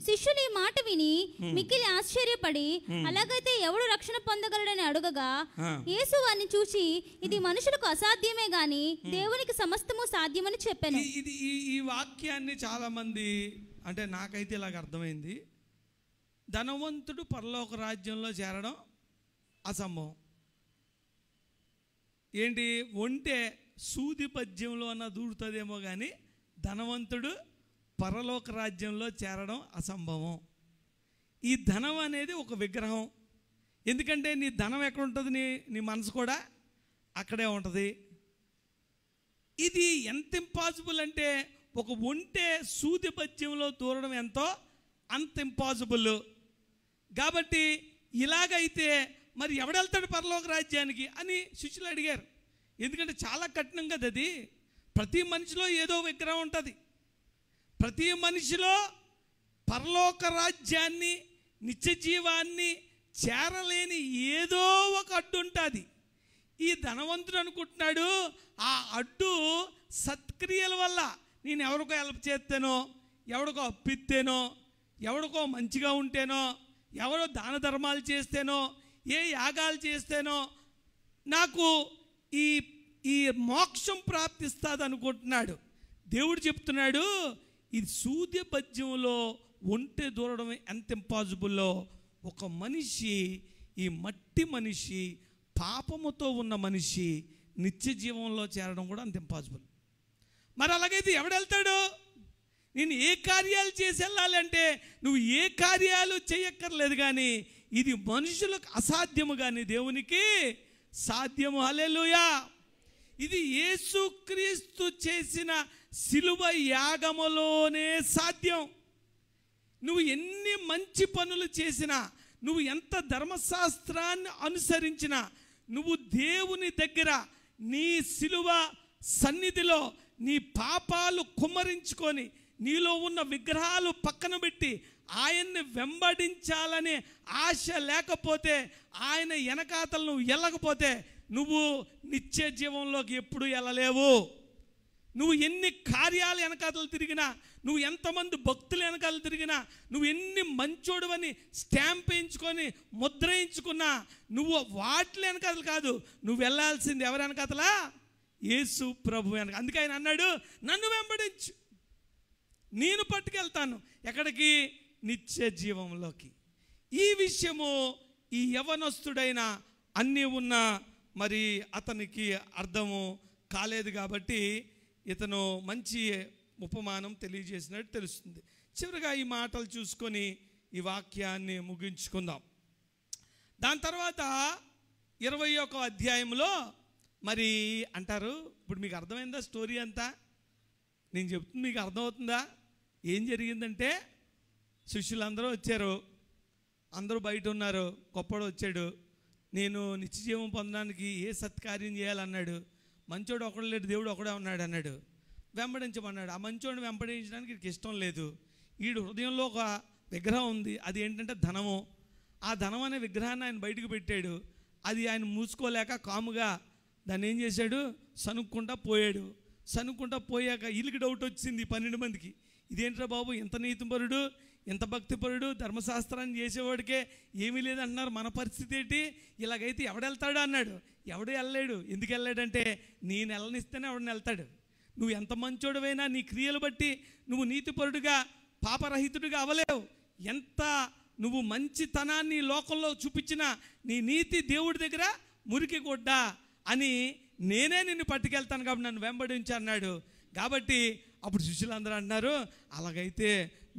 శిష్యులు ఈ మాట విని మిక్కిలి ఆశ్చర్యపడి అలాగైతే ఎవడు రక్షణ పొందగలడని అడుగగా యేసు వారిని చూచి ఇది మనుషులకు అసాధ్యమే గాని దేవునికి సమస్తము సాధ్యమని చెప్పాను. ఈ వాక్యాన్ని చాలా మంది, అంటే నాకైతే ఇలాగ అర్థమైంది, ధనవంతుడు పరలోక రాజ్యంలో చేరడం అసంభవం. ఏంటి ఒంటే సూది పద్యంలో అన్న దూరుతుందేమో కానీ ధనవంతుడు పరలోక రాజ్యంలో చేరడం అసంభవం. ఈ ధనం అనేది ఒక విగ్రహం. ఎందుకంటే నీ ధనం ఎక్కడ ఉంటుంది, నీ మనసు కూడా అక్కడే ఉంటుంది. ఇది ఎంత ఇంపాసిబుల్ అంటే ఒక ఒంటే సూది పద్యంలో దూరడం ఎంతో అంత ఇంపాసిబుల్. కాబట్టి ఇలాగైతే మరి ఎవడెళ్తాడు పరలోక రాజ్యానికి అని శిష్యులు అడిగారు. ఎందుకంటే చాలా కఠినం కదా అది. ప్రతి మనిషిలో ఏదో విగ్రహం ఉంటుంది. ప్రతి మనిషిలో పరలోక రాజ్యాన్ని, నిత్య జీవాన్ని చేరలేని ఏదో ఒక అడ్డు ఉంటుంది. ఈ ధనవంతుడు అనుకుంటున్నాడు ఆ అడ్డు సత్క్రియల వల్ల, నేను ఎవరికో హెల్ప్ చేస్తేనో, ఎవరికో అప్పిస్తేనో, ఎవరికో మంచిగా ఉంటేనో, ఎవరో దాన ధర్మాలు చేస్తేనో, ఏ యాగాలు చేస్తేనో నాకు ఈ మోక్షం ప్రాప్తిస్తుంది అనుకుంటున్నాడు. దేవుడు చెప్తున్నాడు, ఇది సూర్య పద్యంలో ఒంటె దూరడం ఎంత ఇంపాసిబుల్లో ఒక మనిషి, ఈ మట్టి మనిషి, పాపముతో ఉన్న మనిషి నిత్య జీవంలో చేరడం కూడా అంత ఇంపాసిబుల్. మరి అలాగైతే ఎవడెళ్తాడు? నేను ఏ కార్యాలు చేసి వెళ్ళాలి అంటే నువ్వు ఏ కార్యాలు చేయక్కర్లేదు, కానీ ఇది మనుషులకు అసాధ్యము కానీ దేవునికి సాధ్యము. హల్లెలూయా. ఇది యేసుక్రీస్తు చేసిన సిలువ యాగములోనే సాధ్యం. నువ్వు ఎన్ని మంచి పనులు చేసినా, నువ్వు ఎంత ధర్మశాస్త్రాన్ని అనుసరించినా, నువ్వు దేవుని దగ్గర నీ సిలువ సన్నిధిలో నీ పాపాలు కుమ్మరించుకొని నీలో ఉన్న విగ్రహాలు పక్కన పెట్టి ఆయన్ని వెంబడించాలనే ఆశ లేకపోతే, ఆయన వెనకాతలు నువ్వు వెళ్ళకపోతే నువ్వు నిత్య జీవంలోకి ఎప్పుడు వెళ్ళలేవు. నువ్వు ఎన్ని కార్యాలు వెనకాతలు తిరిగినా, నువ్వు ఎంతమంది భక్తులు వెనకాల తిరిగినా, నువ్వు ఎన్ని మంచోడువని స్టాంప్ వేయించుకొని ముద్ర వేయించుకున్నా, నువ్వు వాటి వెనకాతలు కాదు, నువ్వు వెళ్ళాల్సింది ఎవరి వెనకాతలా? యేసు ప్రభు వెనక. అందుకే ఆయన అన్నాడు, నన్ను వెంబడించు, నేను పట్టుకెళ్తాను ఎక్కడికి? నిత్య జీవంలోకి. ఈ విషయము ఈ యవనస్తుడైన అన్నీ ఉన్న మరి అతనికి అర్థము కాలేదు కాబట్టి ఇతను మంచి ఉపమానం తెలియజేసినట్టు తెలుస్తుంది. చివరిగా ఈ మాటలు చూసుకొని ఈ వాక్యాన్ని ముగించుకుందాం. దాని తర్వాత 21వ అధ్యాయంలో మరి అంటారు, ఇప్పుడు మీకు అర్థమైందా స్టోరీ అంతా? నేను చెప్తుంది మీకు అర్థమవుతుందా? ఏం జరిగిందంటే శిష్యులందరూ వచ్చారు, అందరూ బయట ఉన్నారు. గొప్పడు వచ్చాడు, నేను నిత్యజీవం పొందడానికి ఏ సత్కార్యం చేయాలన్నాడు. మంచోడు ఒకడు లేడు, దేవుడు ఒకడే ఉన్నాడు అన్నాడు. వెంబడించమన్నాడు. ఆ మంచోడిని వెంబడించడానికి వీడికి ఇష్టం లేదు. వీడు హృదయంలో ఒక విగ్రహం ఉంది, అది ఏంటంటే ధనము. ఆ ధనం అనే విగ్రహాన్ని ఆయన బయటకు పెట్టాడు. అది ఆయన మూసుకోలేక కాముగా దాన్ని ఏం చేశాడు? సనుక్కుంటా పోయాడు. సనుక్కుంటా పోయాక వీళ్ళకి డౌట్ వచ్చింది 12 మందికి, ఇదేంట్రా బాబు, ఎంత నీతిపరుడు, ఎంత భక్తిపరుడు, ధర్మశాస్త్రాన్ని చేసేవాడికే ఏమీ లేదంటున్నారు, మన పరిస్థితి ఏంటి? ఇలాగైతే ఎవడెళ్తాడు అన్నాడు. ఎవడు వెళ్ళలేడు. ఎందుకు వెళ్ళాడంటే నేను వెళ్ళనిస్తేనే ఎవడని వెళ్తాడు. నువ్వు ఎంత మంచోడువైనా నీ క్రియలు బట్టి నువ్వు నీతిపరుడుగా పాపరహితుడిగా అవ్వలేవు. ఎంత నువ్వు మంచితనాన్ని లోకంలో చూపించినా నీ నీతి దేవుడి దగ్గర మురికి గుడ్డా అని నేనే నిన్ను పట్టుకెళ్తాను కాబట్టి నన్ను వెంబడించి అన్నాడు. కాబట్టి అప్పుడు శిష్యులందరూ అన్నారు, అలాగైతే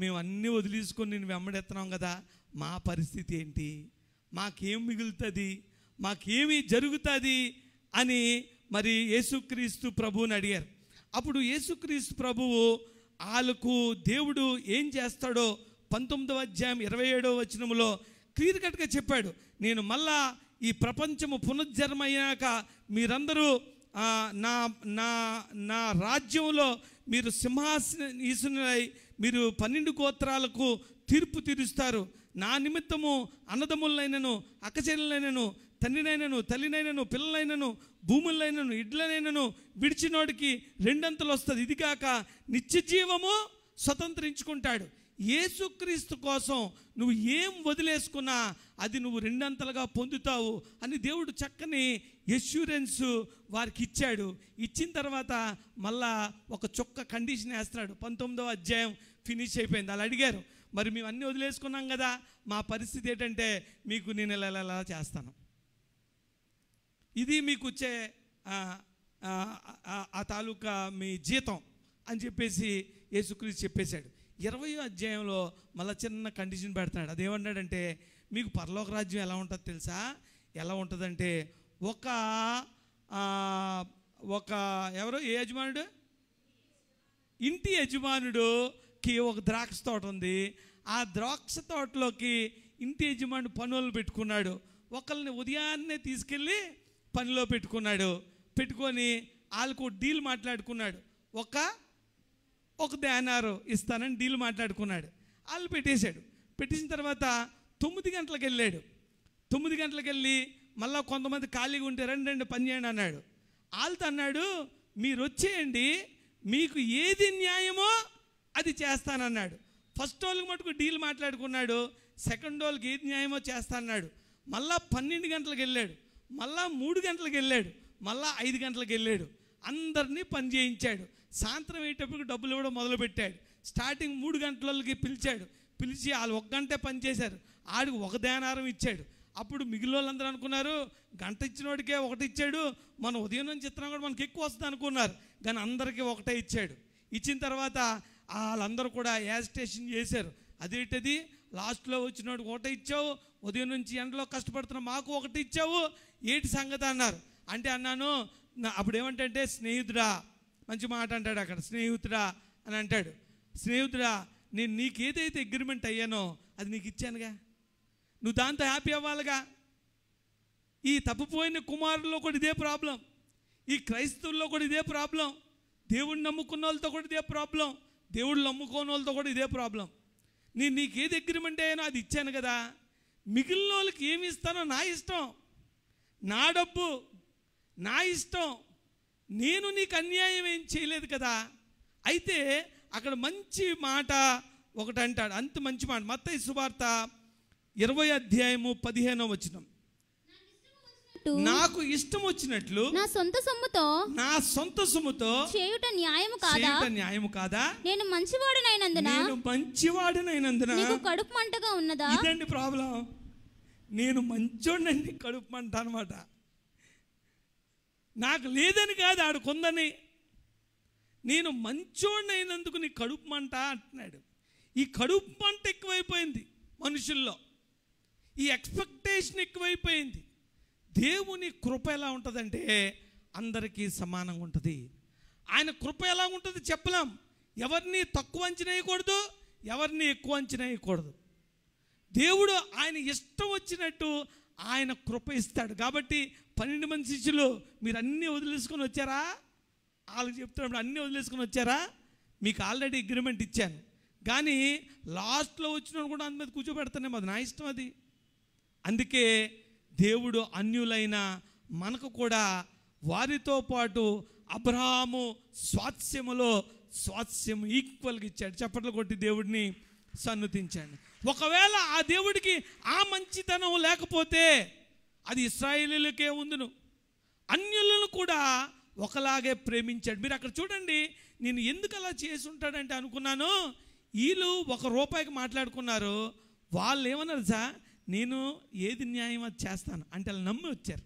మేము అన్నీ వదిలేసుకొని నేను వెంబడెత్తున్నాం కదా, మా పరిస్థితి ఏంటి? మాకేం మిగులుతుంది? మాకేమి జరుగుతుంది అని మరి యేసుక్రీస్తు ప్రభువుని అడిగారు. అప్పుడు యేసుక్రీస్తు ప్రభువు వాళ్ళకు దేవుడు ఏం చేస్తాడో 19వ అధ్యాయం 27వ వచనంలో క్లియర్ కట్గా చెప్పాడు. నేను మళ్ళా ఈ ప్రపంచము పునర్జన్మయ్యాక మీరందరూ నా నా నా రాజ్యంలో మీరు సింహాసనీసులై మీరు 12 గోత్రాలకు తీర్పు తీరుస్తారు. నా నిమిత్తము అన్నదమ్ములైనను అక్కచెల్లెలైనను తండ్రినైనను తల్లినైనను పిల్లలైనను భూములైనను ఇడ్లనైనను విడిచినోడికి 2 అంతలు వస్తుంది. ఇది కాక నిత్య జీవము స్వతంత్రించుకుంటాడు. యేసుక్రీస్తు కోసం నువ్వు ఏం వదిలేసుకున్నా అది నువ్వు 2 అంతలుగా పొందుతావు అని దేవుడు చక్కని ఎష్యూరెన్స్ వారికి ఇచ్చాడు. ఇచ్చిన తర్వాత మళ్ళా ఒక చొక్క కండిషన్ వేస్తున్నాడు. 19వ అధ్యాయం ఫినిష్ అయిపోయింది. అలా అడిగారు, మరి మేము అన్నీ వదిలేసుకున్నాం కదా, మా పరిస్థితి ఏంటంటే మీకు నేను ఇలా చేస్తాను, ఇది మీకు వచ్చే ఆ తాలూకా మీ జీతం అని చెప్పేసి యేసుక్రీస్తు చెప్పేశాడు. 20వ అధ్యాయంలో మళ్ళీ చిన్న కండిషన్ పెడుతున్నాడు. అదేమన్నాడంటే మీకు పరలోక రాజ్యం ఎలా ఉంటుందో తెలుసా? ఎలా ఉంటుందంటే ఒక ఎవరో ఏ యజమానుడు, ఇంటి యజమానుడుకి ఒక ద్రాక్ష తోట ఉంది. ఆ ద్రాక్ష తోటలోకి ఇంటి యజమాని పనులు పెట్టుకున్నాడు. ఒకళ్ళని ఉదయాన్నే తీసుకెళ్ళి పనిలో పెట్టుకొని వాళ్ళకు డీల్ మాట్లాడుకున్నాడు. ఒక దేనారు ఇస్తానని డీల్ మాట్లాడుకున్నాడు. వాళ్ళు పెట్టేసిన తర్వాత 9 గంటలకు వెళ్ళాడు. 9 గంటలకు వెళ్ళి మళ్ళీ కొంతమంది ఖాళీగా ఉంటే రండి పని చేయండి అన్నాడు. వాళ్ళతో అన్నాడు, మీరు వచ్చేయండి, మీకు ఏది న్యాయమో అది చేస్తానన్నాడు. ఫస్ట్ వాళ్ళకి మటుకు డీల్ మాట్లాడుకున్నాడు. సెకండ్ వాళ్ళకి ఏది న్యాయమో చేస్తా అన్నాడు. మళ్ళా 12 గంటలకు వెళ్ళాడు, మళ్ళా 3 గంటలకు వెళ్ళాడు, మళ్ళా 5 గంటలకు వెళ్ళాడు. అందరినీ పని చేయించాడు. సాయంత్రం అయ్యేటప్పటికి డబ్బులు ఇవ్వడం మొదలుపెట్టాడు. స్టార్టింగ్ 3 గంటలకి పిలిచి వాళ్ళు 1 గంటే పని చేశారు. ఆడికి 1 దేనారం ఇచ్చాడు. అప్పుడు మిగిలిన వాళ్ళందరూ అనుకున్నారు, గంట ఇచ్చిన వాడికే 1 ఇచ్చాడు, మనం ఉదయం నుంచి ఇస్తున్నాం కూడా మనకి ఎక్కువ వస్తుంది అనుకున్నారు. కానీ అందరికీ 1 ఇచ్చాడు. ఇచ్చిన తర్వాత వాళ్ళందరూ కూడా యాజిటేషన్ చేశారు. అదేంటది, లాస్ట్లో వచ్చినోడు 1 ఇచ్చావు, ఉదయం నుంచి ఎండలో కష్టపడుతున్నా మాకు 1 ఇచ్చావు, ఏంటి సంగతి అన్నారు. అంటే అన్నాను, అప్పుడు ఏమంటే స్నేహితుడా, మంచి మాట అంటాడు అక్కడ, స్నేహితుడా అని అంటాడు. స్నేహితుడా, నేను నీకు ఏదైతే అగ్రిమెంట్ అయ్యానో అది నీకు ఇచ్చానుగా, నువ్వు దాంతో హ్యాపీ అవ్వాలిగా. ఈ తప్పిపోయిన కుమారుల్లో కూడా ఇదే ప్రాబ్లం, ఈ క్రైస్తవుల్లో కూడా ఇదే ప్రాబ్లం, దేవుడిని నమ్ముకున్న వాళ్ళతో కూడా ఇదే ప్రాబ్లం, దేవుడు నమ్ముకోని వాళ్ళతో కూడా ఇదే ప్రాబ్లం. నీకు ఏది అగ్రిమెంట్ అయ్యానో అది ఇచ్చాను కదా, మిగిలిన వాళ్ళకి ఏమి ఇస్తానో నా ఇష్టం, నా డబ్బు నా ఇష్టం, నేను నీకు అన్యాయం ఏం చేయలేదు కదా. అయితే అక్కడ మంచి మాట ఒకటి అంటాడు, అంత మంచి మాట. మత్తయి సువార్త 20 అధ్యాయము 15వ వచనం, నాకు ఇష్టం వచ్చినట్లు నా సొంత సొమ్ముతో చేయుట న్యాయము కాదా? నేను మంచివాడినైనందున నీకు కడుపు మంటగా ఉన్నదా? ఇదండి ప్రాబ్లం. నేను మంచోడినండి, కడుపు మంట అనమాట. నాకు లేదని కాదు, ఆడుకుందని. నేను మంచోడినైనందుకు నీ కడుపు మంట అంటున్నాడు. ఈ కడుపు మంట ఎక్కువైపోయింది మనుషుల్లో, ఈ ఎక్స్పెక్టేషన్ ఎక్కువైపోయింది. దేవుని కృప ఎలా ఉంటుందంటే అందరికీ సమానంగా ఉంటుంది. ఆయన కృప ఎలా ఉంటుంది చెప్పలేం. ఎవరిని తక్కువ అంచనా వేయకూడదు, ఎవరిని ఎక్కువ అంచనా వేయకూడదు. దేవుడు ఆయన ఇష్టం వచ్చినట్టు ఆయన కృప ఇస్తాడు. కాబట్టి 12 మంది శిష్యులు, మీరు అన్నీ వదిలేసుకొని వచ్చారా? వాళ్ళకి చెప్తున్నప్పుడు అన్నీ వదిలేసుకొని వచ్చారా? మీకు ఆల్రెడీ అగ్రిమెంట్ ఇచ్చాను, కానీ లాస్ట్లో వచ్చిన కూడా అంత మీద కూర్చోబెడతానేమో, అది నా ఇష్టం. అది అందుకే దేవుడు అన్యులైన మనకు కూడా వారితో పాటు అబ్రహాము స్వాస్యము ఈక్వల్గా ఇచ్చాడు. చప్పట్లు కొట్టి దేవుడిని సన్నుతించండి. ఒకవేళ ఆ దేవుడికి ఆ మంచితనం లేకపోతే అది ఇశ్రాయేలీయులకే ఉందును, అన్యులను కూడా ఒకలాగే ప్రేమించాడు. మీరు అక్కడ చూడండి, నేను ఎందుకు అలా చేసి ఉంటాడంటే అనుకున్నాను, వీళ్ళు ₹1 మాట్లాడుకున్నారు, వాళ్ళు ఏమన్నారు సార్, నేను ఏది న్యాయం అది చేస్తాను అంటే వాళ్ళు నమ్మి వచ్చారు.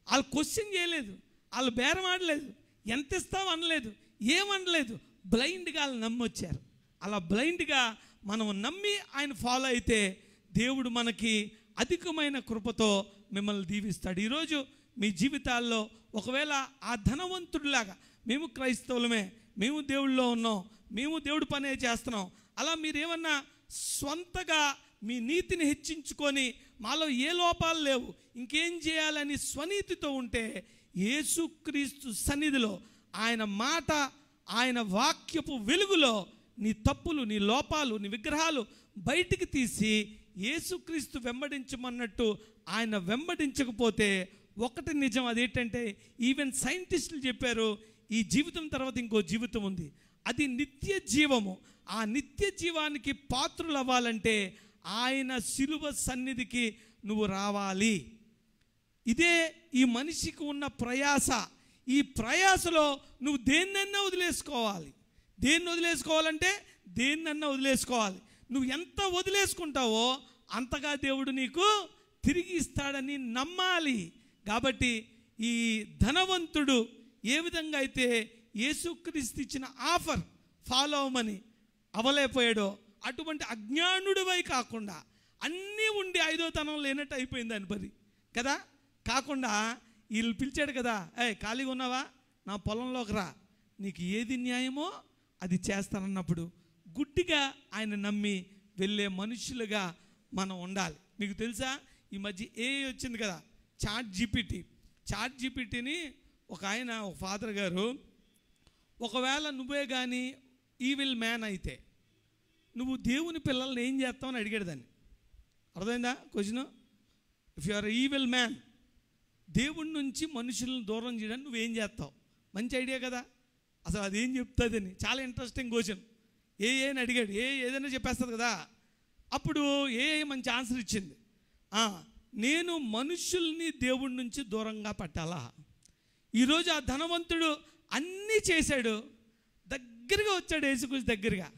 వాళ్ళు క్వశ్చన్ చేయలేదు, వాళ్ళు బేరం ఆడలేదు, ఎంత ఇస్తావు అనలేదు, ఏమనలేదు, బ్లైండ్గా వాళ్ళు నమ్మి వచ్చారు. అలా బ్లైండ్గా మనం నమ్మి ఆయన ఫాలో అయితే దేవుడు మనకి అధికమైన కృపతో మిమ్మల్ని దీవిస్తాడు. ఈరోజు మీ జీవితాల్లో ఒకవేళ ఆ ధనవంతుడిలాగా, మేము క్రైస్తవులమే, మేము దేవుళ్ళలో ఉన్నాం, మేము దేవుడి పనే చేస్తున్నాం, అలా మీరేమన్నా స్వంతగా మీ నీతిని హెచ్చించుకొని మాలో ఏ లోపాలు లేవు, ఇంకేం చేయాలని స్వనీతితో ఉంటే యేసుక్రీస్తు సన్నిధిలో ఆయన మాట, ఆయన వాక్యపు వెలుగులో నీ తప్పులు, నీ లోపాలు, నీ విగ్రహాలు బయటికి తీసి యేసుక్రీస్తు వెంబడించమన్నట్టు ఆయన వెంబడించకపోతే ఒకటి నిజం, అదేంటంటే ఈవెన్ సైంటిస్టులు చెప్పారు, ఈ జీవితం తర్వాత ఇంకో జీవితం ఉంది, అది నిత్య జీవము. ఆ నిత్య జీవానికి పాత్రులు అవ్వాలంటే ఆయన శిలువ సన్నిధికి నువ్వు రావాలి. ఇదే ఈ మనిషికి ఉన్న ప్రయాస. ఈ ప్రయాసలో నువ్వు దేన్నన్నా వదిలేసుకోవాలి. దేన్ని వదిలేసుకోవాలంటే దేన్నన్నా వదిలేసుకోవాలి. నువ్వు ఎంత వదిలేసుకుంటావో అంతగా దేవుడు నీకు తిరిగి ఇస్తాడని నమ్మాలి. కాబట్టి ఈ ధనవంతుడు ఏ విధంగా అయితే యేసుక్రీస్తు ఇచ్చిన ఆఫర్ ఫాలో అవ్వమని అవలేకపోయాడో, అటువంటి అజ్ఞానుడివై కాకుండా అన్నీ ఉండి 5వ తనం లేనట్టు అయిపోయింది అని పరి కదా, కాకుండా వీళ్ళు పిలిచాడు కదా, ఖాళీగా ఉన్నావా, నా పొలంలోకి రా, నీకు ఏది న్యాయమో అది చేస్తానన్నప్పుడు గుడ్డిగా ఆయన నమ్మి వెళ్ళే మనుషులుగా మనం ఉండాలి. మీకు తెలుసా, ఈ మధ్య ఏఐ వచ్చింది కదా, చాట్ జీపీటీని ఒక ఫాదర్ గారు, ఒకవేళ నువ్వే కానీ ఈవిల్ మ్యాన్ అయితే నువ్వు దేవుని పిల్లల్ని ఏం చేస్తావని అడిగాడు దాన్ని. అర్థమైందా question? If you are evil man, దేవుడి నుంచి మనుషులను దూరం చేయడానికి నువ్వేం చేస్తావు? మంచి ఐడియా కదా. అసలు అదేం చెప్తుందని చాలా ఇంట్రెస్టింగ్ క్వశ్చన్. ఏని అడిగాడు, ఏదైనా చెప్పేస్తుంది కదా. అప్పుడు మంచి ఆన్సర్ ఇచ్చింది, నేను మనుషుల్ని దేవుడి నుంచి దూరంగా పెట్టాలా. ఈరోజు ఆ ధనవంతుడు అన్నీ చేశాడు, దగ్గరగా వచ్చాడు యేసుక్రీస్తు దగ్గరగా,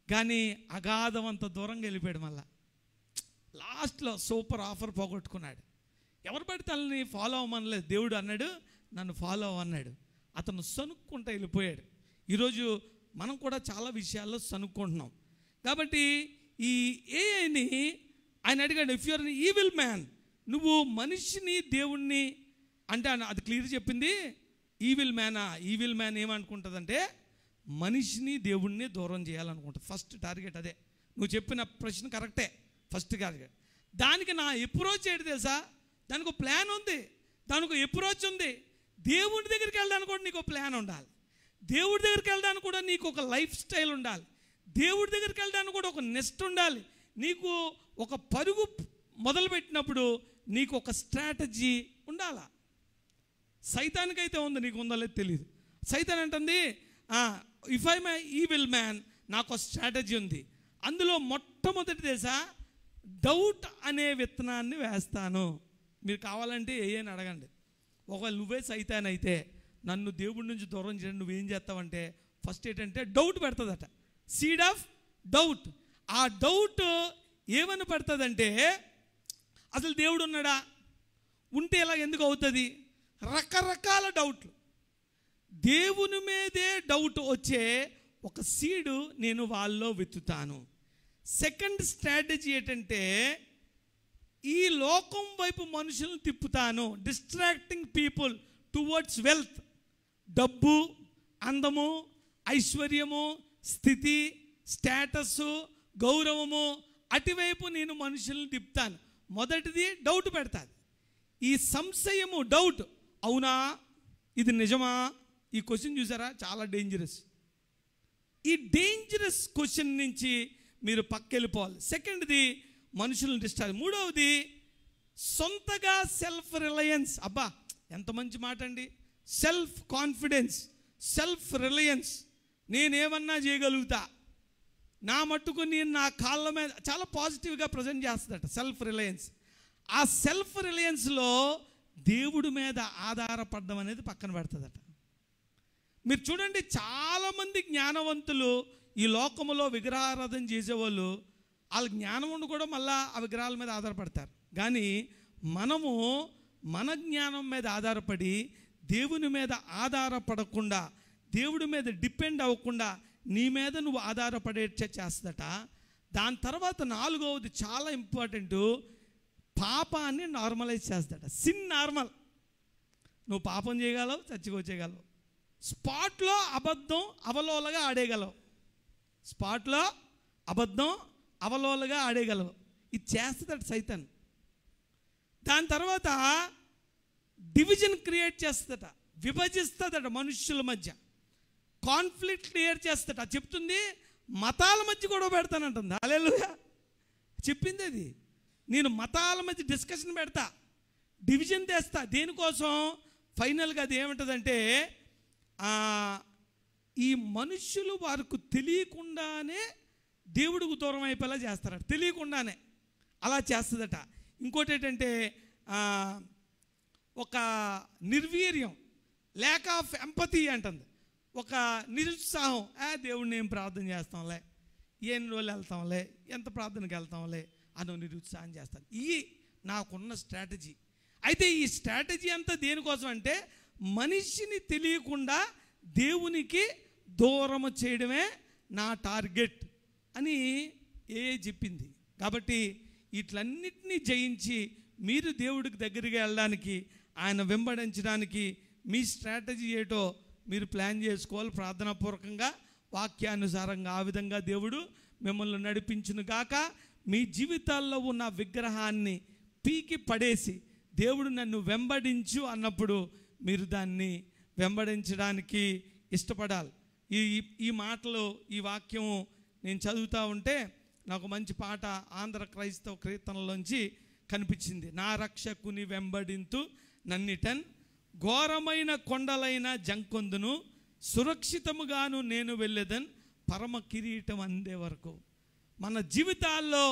కానీ అగాధం అంత దూరంగా వెళ్ళిపోయాడు. మళ్ళా లాస్ట్లో సూపర్ ఆఫర్ పోగొట్టుకున్నాడు. ఎవరు పడితే వాళ్ళని ఫాలో అవ్వమనలేదు, దేవుడు అన్నాడు నన్ను ఫాలో అవ్వన్నాడు. అతను సనుక్కుంటూ వెళ్ళిపోయాడు. ఈరోజు మనం కూడా చాలా విషయాల్లో సనుక్కుంటున్నాం. కాబట్టి ఈ ఏఐని ఆయన అడిగాడు, if you're an evil man, నువ్వు మనిషిని దేవుణ్ణి అంటే అది క్లియర్ చెప్పింది. ఈవిల్ మ్యాన్ ఏమనుకుంటుందంటే మనిషిని దేవుణ్ణి దూరం చేయాలనుకుంటుంది. ఫస్ట్ టార్గెట్ అదే. నువ్వు చెప్పిన ప్రశ్న కరెక్టే, ఫస్ట్ టార్గెట్. దానికి నా అప్రోచ్ ఏంటి తెలుసా? దానికి ఒక ప్లాన్ ఉంది, దానికి ఒక అప్రోచ్ ఉంది. దేవుడి దగ్గరికి వెళ్ళడానికి కూడా నీకు ఒక ప్లాన్ ఉండాలి. దేవుడి దగ్గరికి వెళ్ళడానికి కూడా నీకు ఒక లైఫ్ స్టైల్ ఉండాలి. దేవుడి దగ్గరికి వెళ్ళడానికి కూడా ఒక నెస్ట్ ఉండాలి. నీకు ఒక పరుగు మొదలుపెట్టినప్పుడు నీకు ఒక స్ట్రాటజీ ఉండాలా. సైతానికైతే ఉంది, నీకు ఉందో లేదో తెలియదు. సైతాన్ అంటుంది, if I my evil man, నాకు ఒక స్ట్రాటజీ ఉంది. అందులో మొట్టమొదటి దేశా డౌట్ అనే విత్తనాన్ని వేస్తాను. మీరు కావాలంటే ఏని అడగండి. ఒకవేళ నువ్వే సైతాన్ అయితే నన్ను దేవుడి నుంచి దూరం చేయడం నువ్వేం చేస్తావంటే ఫస్ట్ ఏంటంటే డౌట్ పెడుతుందట, సీడ్ ఆఫ్ డౌట్. ఆ డౌట్ ఏమని పడుతుందంటే అసలు దేవుడు ఉన్నాడా, ఉంటే ఇలా ఎందుకు అవుతుంది, రకరకాల డౌట్లు. దేవుని మీదే డౌట్ వచ్చే ఒక సీడు నేను వాళ్ళలో వెతుతాను. సెకండ్ స్ట్రాటజీ ఏంటంటే ఈ లోకం వైపు మనుషులను తిప్పుతాను, డిస్ట్రాక్టింగ్ పీపుల్ టువర్డ్స్ వెల్త్. డబ్బు, అందము, ఐశ్వర్యము, స్థితి, స్టేటస్, గౌరవము, అటువైపు నేను మనుషులను తిప్పుతాను. మొదటిది డౌట్ పెడతాను. ఈ సంశయము, డౌట్, అవునా ఇది నిజమా, ఈ క్వశ్చన్ చూసారా చాలా డేంజరస్. ఈ డేంజరస్ క్వశ్చన్ నుంచి మీరు పక్కెళ్ళిపోవాలి. సెకండ్ది మనుషులను డిస్ట్రాక్ట్. మూడవది సొంతగా సెల్ఫ్ రిలయన్స్. అబ్బా ఎంత మంచి మాట అండి. Self confidence, self Reliance. నేనేమన్నా చేయగలుగుతా, నా మట్టుకు నేను నా కాళ్ళ మీద, చాలా పాజిటివ్గా ప్రజెంట్ చేస్తుందట సెల్ఫ్ రిలయన్స్. ఆ సెల్ఫ్ రిలయన్స్లో దేవుడి మీద ఆధారపడడం అనేది పక్కన పెడుతుందట. మీరు చూడండి, చాలామంది జ్ఞానవంతులు ఈ లోకములో విగ్రహారాధన చేసేవాళ్ళు, వాళ్ళ జ్ఞానం ఉండి కూడా మళ్ళీ ఆ విగ్రహాల మీద ఆధారపడతారు. కానీ మనము మన జ్ఞానం మీద ఆధారపడి దేవుని మీద ఆధారపడకుండా, దేవుడి మీద డిపెండ్ అవ్వకుండా నీ మీద నువ్వు ఆధారపడేట్టు చేస్తుందట. దాని తర్వాత నాలుగవది చాలా ఇంపార్టెంట్, పాపాన్ని నార్మలైజ్ చేస్తాడ. Sin normal. నువ్వు పాపం చేయగలవు, చచ్చిపోచేయగలవు. స్పాట్లో అబద్ధం అవలోలగా ఆడేయగలవు, స్పాట్లో అబద్ధం అవలోలగా ఆడేయగలవు. ఇది చేస్తుందట సైతాన్. దాని తర్వాత డివిజన్ క్రియేట్ చేస్తుందట, విభజిస్తుందట మనుషుల మధ్య, కాన్ఫ్లిక్ట్ క్రియేట్ చేస్తుందట. చెప్తుంది మతాల మధ్య గొడవ పెడతానంటుంది. హల్లెలూయా, చెప్పింది అది. నేను మతాల మధ్య డిస్కషన్ పెడతా, డివిజన్ తెస్తా. దేనికోసం? ఫైనల్గా అది ఏమంటుందంటే ఈ మనుషులు వారికి తెలియకుండానే దేవుడికి దూరం అయిపోయేలా చేస్తారట, తెలియకుండానే అలా చేస్తుందట. ఇంకోటి ఏంటంటే ఒక నిర్వీర్యం, ల్యాక్ ఆఫ్ ఎంపతి అంటుంది. ఒక నిరుత్సాహం, దేవుడిని ఏం ప్రార్థన చేస్తాంలే, ఎన్ని రోజులు వెళ్తాంలే, ఎంత ప్రార్థనకి వెళ్తాంలే అని నిరుత్సాహం చేస్తాను. ఈ నాకున్న స్ట్రాటజీ. అయితే ఈ స్ట్రాటజీ అంతా దేనికోసం అంటే మనిషిని తెలియకుండా దేవునికి దూరం చేయడమే నా టార్గెట్ అని చెప్పింది. కాబట్టి వీటన్నిటినీ జయించి మీరు దేవుడికి దగ్గరికి వెళ్ళడానికి, ఆయన వెంబడించడానికి మీ స్ట్రాటజీ ఏటో మీరు ప్లాన్ చేసుకోవాలి. ప్రార్థనాపూర్వకంగా, వాక్యానుసారంగా ఆ విధంగా దేవుడు మిమ్మల్ని నడిపించును గాక. మీ జీవితాల్లో ఉన్న విగ్రహాన్ని పీకి పడేసి దేవుడు నన్ను వెంబడించు అన్నప్పుడు మీరు దాన్ని వెంబడించడానికి ఇష్టపడాలి. ఈ మాటలు, ఈ వాక్యం నేను చదువుతూ ఉంటే నాకు మంచి పాట ఆంధ్ర క్రైస్తవ కీర్తనలోంచి కనిపించింది. నా రక్షకుని వెంబడింతు నన్నిటన్, ఘోరమైన కొండలైన జంకొందును, సురక్షితముగాను నేను వెళ్ళేదన్, పరమ కిరీటం అందే వరకు. మన జీవితాల్లో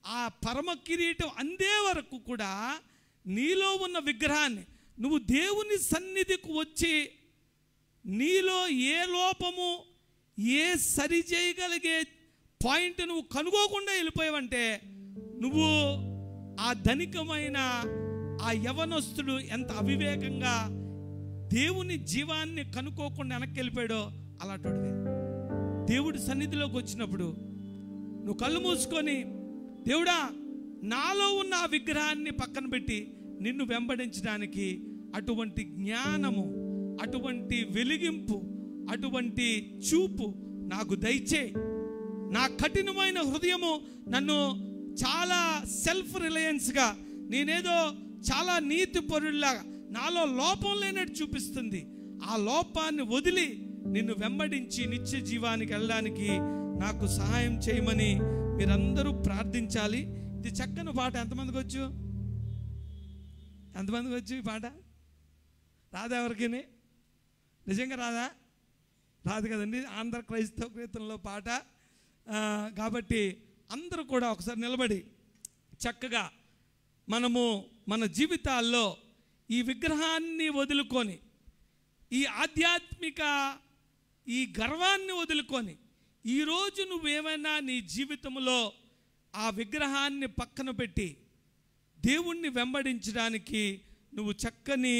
ఆ పరమ కిరీటం అందే వరకు కూడా నీలో ఉన్న విగ్రహాన్ని నువ్వు దేవుని సన్నిధికి వచ్చి నీలో ఏ లోపము, ఏ సరి చేయగలిగే పాయింట్ నువ్వు కనుగోకుండా వెళ్ళిపోయావంటే నువ్వు ఆ ధనికమైన ఆ యవనస్తుడు ఎంత అవివేకంగా దేవుని జీవాన్ని కనుక్కోకుండా వెనక్కి వెళ్ళిపోయాడో అలాంటివే. దేవుడి సన్నిధిలోకి వచ్చినప్పుడు నువ్వు కళ్ళు మూసుకొని, దేవుడా నాలో ఉన్న ఆ విగ్రహాన్ని పక్కన పెట్టి నిన్ను వెంబడించడానికి అటువంటి జ్ఞానము, అటువంటి వెలిగింపు, అటువంటి చూపు నాకు దయచేయి. నా కఠినమైన హృదయము నన్ను చాలా సెల్ఫ్ రిలయన్స్గా, నేనేదో చాలా నీతి పరుల్లాగా నాలో లోపం లేనట్టు చూపిస్తుంది. ఆ లోపాన్ని వదిలి నిన్ను వెంబడించి నిత్య జీవానికి వెళ్ళడానికి నాకు సహాయం చేయమని మీరందరూ ప్రార్థించాలి. ఇది చక్కని పాట. ఎంతమందికి వచ్చు? ఎంతమందికి వచ్చు ఈ పాట? రాదా ఎవరికి? నిజంగా రాదా? రాదు కదండి. ఆంధ్ర క్రైస్తవ కీర్తనలో పాట. కాబట్టి అందరూ కూడా ఒకసారి నిలబడి చక్కగా మనము మన జీవితాల్లో ఈ విగ్రహాన్ని వదులుకొని, ఈ ఆధ్యాత్మిక ఈ గర్వాన్ని వదులుకొని, ఈరోజు నువ్వేమైనా నీ జీవితంలో ఆ విగ్రహాన్ని పక్కన పెట్టి దేవుణ్ణి వెంబడించడానికి నువ్వు చక్కని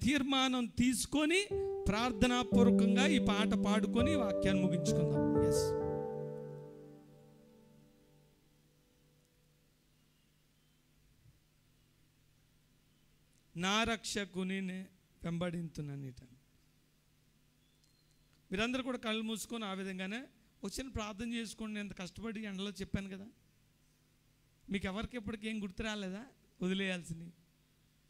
తీర్మానం తీసుకొని ప్రార్థనాపూర్వకంగా ఈ పాట పాడుకొని వాక్యాన్ని ముగించుకుందాం. ఎస్. నా రక్షకుని వెంబడింతునన్నిట. మీరందరూ కూడా కళ్ళు మూసుకొని ఆ విధంగానే ఒక చిన్న ప్రార్థన చేసుకోండి. నేను కష్టపడి ఎండలో చెప్పాను కదా. మీకు ఎవరికి ఎప్పటికీ ఏం గుర్తు రాలేదా? వదిలేయాల్సింది,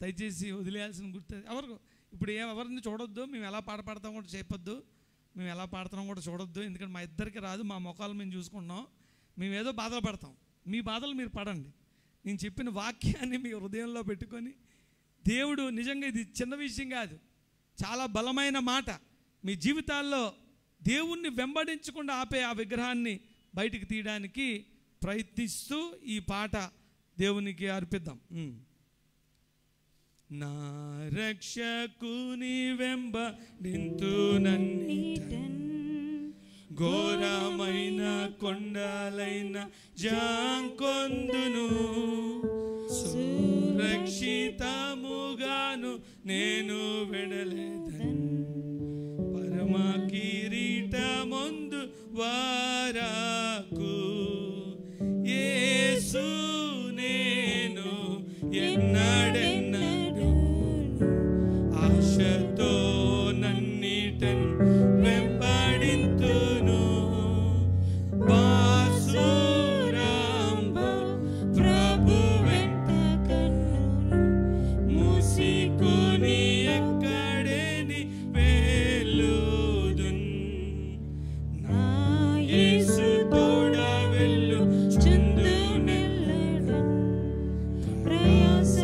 దయచేసి వదిలేయాల్సిన గుర్తు ఎవరికి. ఇప్పుడు ఎవరిని చూడొద్దు, మేము ఎలా పాట పాడతాం కూడా చెప్పొద్దు, మేము ఎలా పాడుతున్నాం కూడా చూడొద్దు. ఎందుకంటే మా ఇద్దరికి రాదు, మా ముఖాలు మేము చూసుకుంటున్నాం. మేము ఏదో బాధలు పడతాం, మీ బాధలు మీరు పడండి. నేను చెప్పిన వాక్యాన్ని మీ హృదయంలో పెట్టుకొని, దేవుడు నిజంగా ఇది చిన్న విషయం కాదు, చాలా బలమైన మాట. మీ జీవితాల్లో దేవుణ్ణి వెంబడించకుండా ఆపే ఆ విగ్రహాన్ని బయటికి తీయడానికి ప్రయత్నిస్తూ ఈ పాట దేవునికి అర్పిద్దాం. నా రక్షకుని వెంబడింతునన్నిటన్, ఘోరమైన కొండలైన జాంకొందును, సురక్షితముగాను నేను వెడలేదన్, పరమ కిరీటమందు వారకు. యేసు నేను ఎన్నడెన్నడు ఆశతో నన్నిటన్ వెంబడింతును, బాసురాంబ ప్రభు వెంట కన్నును మూసికొని ఎక్కడేని వెళ్ళుదున్. నా యేసు తోడ వెళ్ళు చందు నెల్లడన్, ప్రయాస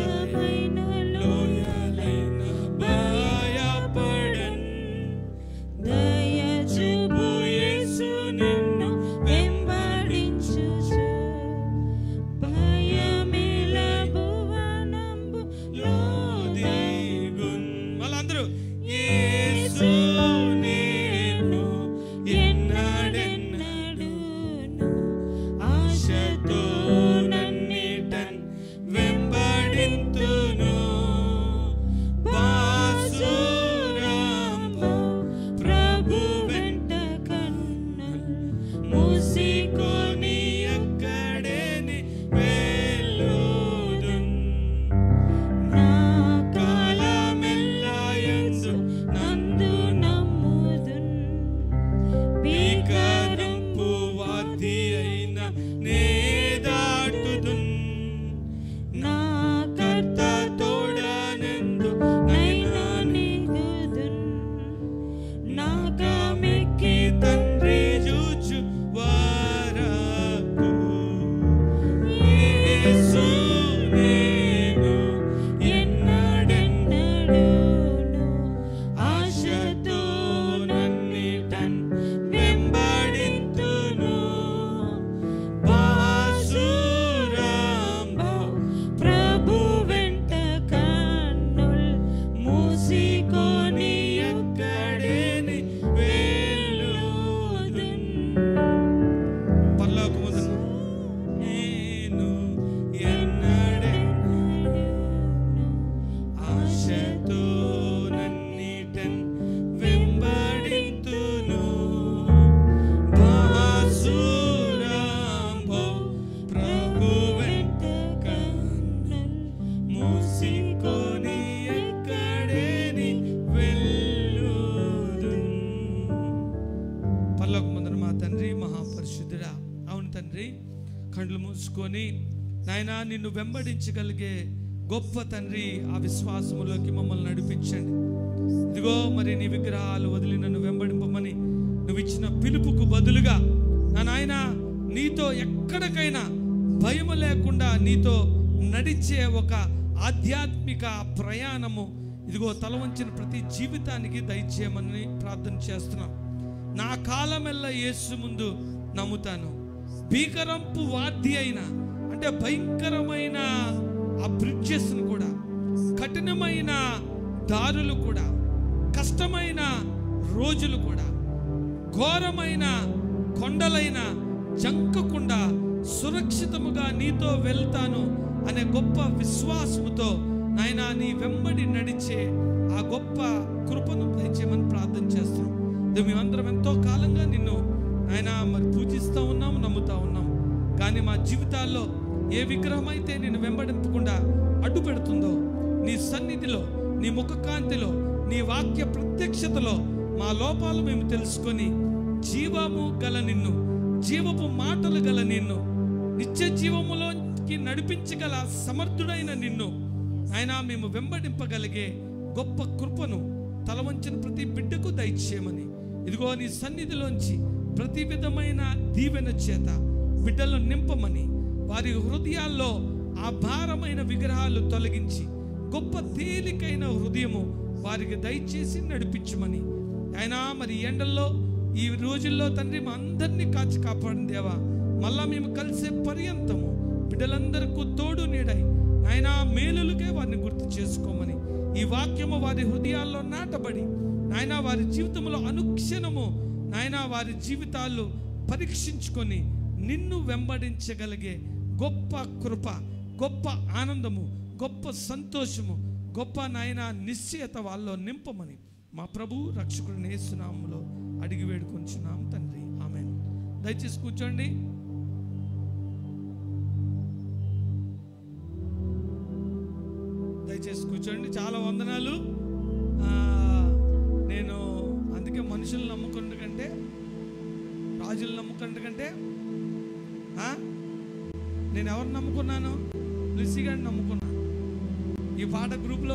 కళ్ళు మూసుకొని నాయనా నిన్ను వెంబడించగలిగే గొప్ప తండ్రి ఆ విశ్వాసములోకి మమ్మల్ని నడిపించండి. ఇదిగో మరి నీ విగ్రహాలు వదిలి నన్ను వెంబడింపమని నువ్వు ఇచ్చిన పిలుపుకు బదులుగా నా నాయన నీతో ఎక్కడికైనా భయం లేకుండా నీతో నడిచే ఒక ఆధ్యాత్మిక ప్రయాణము ఇదిగో తల వంచిన ప్రతి జీవితానికి దయచేయమని ప్రార్థన చేస్తున్నాం. నా కాలమెల్లా యేసు ముందు నమ్ముతాను. భీకరంపు వాద్య అయిన అంటే భయంకరమైన ఆ బ్రిడ్జెస్ను కూడా, కఠినమైన దారులు కూడా, కష్టమైన రోజులు కూడా, ఘోరమైన కొండలైన జంకకుండా సురక్షితముగా నీతో వెళ్తాను అనే గొప్ప విశ్వాసముతో నాయనా నీ వెంబడి నడిచే ఆ గొప్ప కృపను దయచేయమని ప్రార్థన చేస్తున్నాం. మేమందరం ఎంతో కాలంగా నిన్ను ఆయన మరి పూజిస్తూ ఉన్నాం, నమ్ముతా ఉన్నాం. కానీ మా జీవితాల్లో ఏ విగ్రహం అయితే నిన్ను వెంబడింపకుండా అడ్డు పెడుతుందో, నీ సన్నిధిలో, నీ ముఖకాంతిలో, నీ వాక్య ప్రత్యక్షతలో మా లోపాలు మేము తెలుసుకొని జీవము గల నిన్ను, జీవపు మాటలు గల నిన్ను, నిత్య జీవములోకి నడిపించగల సమర్థుడైన నిన్ను ఆయన మేము వెంబడింపగలిగే గొప్ప కృపను తల వంచిన ప్రతి బిడ్డకు దయచేయమని ఇదిగో నీ సన్నిధిలోంచి ప్రతి విధమైన దీవెన చేత బిడ్డలను నింపమని, వారి హృదయాల్లో ఆ భారమైన విగ్రహాలు తొలగించి గొప్ప తేలికైన హృదయము వారికి దయచేసి నడిపించమని ఆయన మరి ఎండల్లో ఈ రోజుల్లో తండ్రి మా అందరినీ కాచి కాపాడిన దేవా, మళ్ళా మేము కలిసే పర్యంతము బిడ్డలందరికీ తోడు నీడై ఆయన మేలులకే వారిని గుర్తు చేసుకోమని ఈ వాక్యము వారి హృదయాల్లో నాటబడి నాయన వారి జీవితంలో అనుక్షణము నాయన వారి జీవితాలు పరీక్షించుకొని నిన్ను వెంబడించగలిగే గొప్ప కృప, గొప్ప ఆనందము, గొప్ప సంతోషము, గొప్ప నాయన నిశ్చయత వాళ్ళలో నింపమని మా ప్రభు రక్షకుడు యేసు నామములో అడిగి వేడుకొంచున్నాం తండ్రి, ఆమేన్. దయచేసి కూర్చోండి. దయచేసి కూర్చోండి. చాలా వందనాలు. నేను అందుకే మనుషులు నమ్ముకుంటు కంటే, రాజులు నమ్ముకుంటు కంటే నేను ఎవరు నమ్ముకున్నాను? లిసి గారిని నమ్ముకున్నాను. ఈ పాట గ్రూప్లో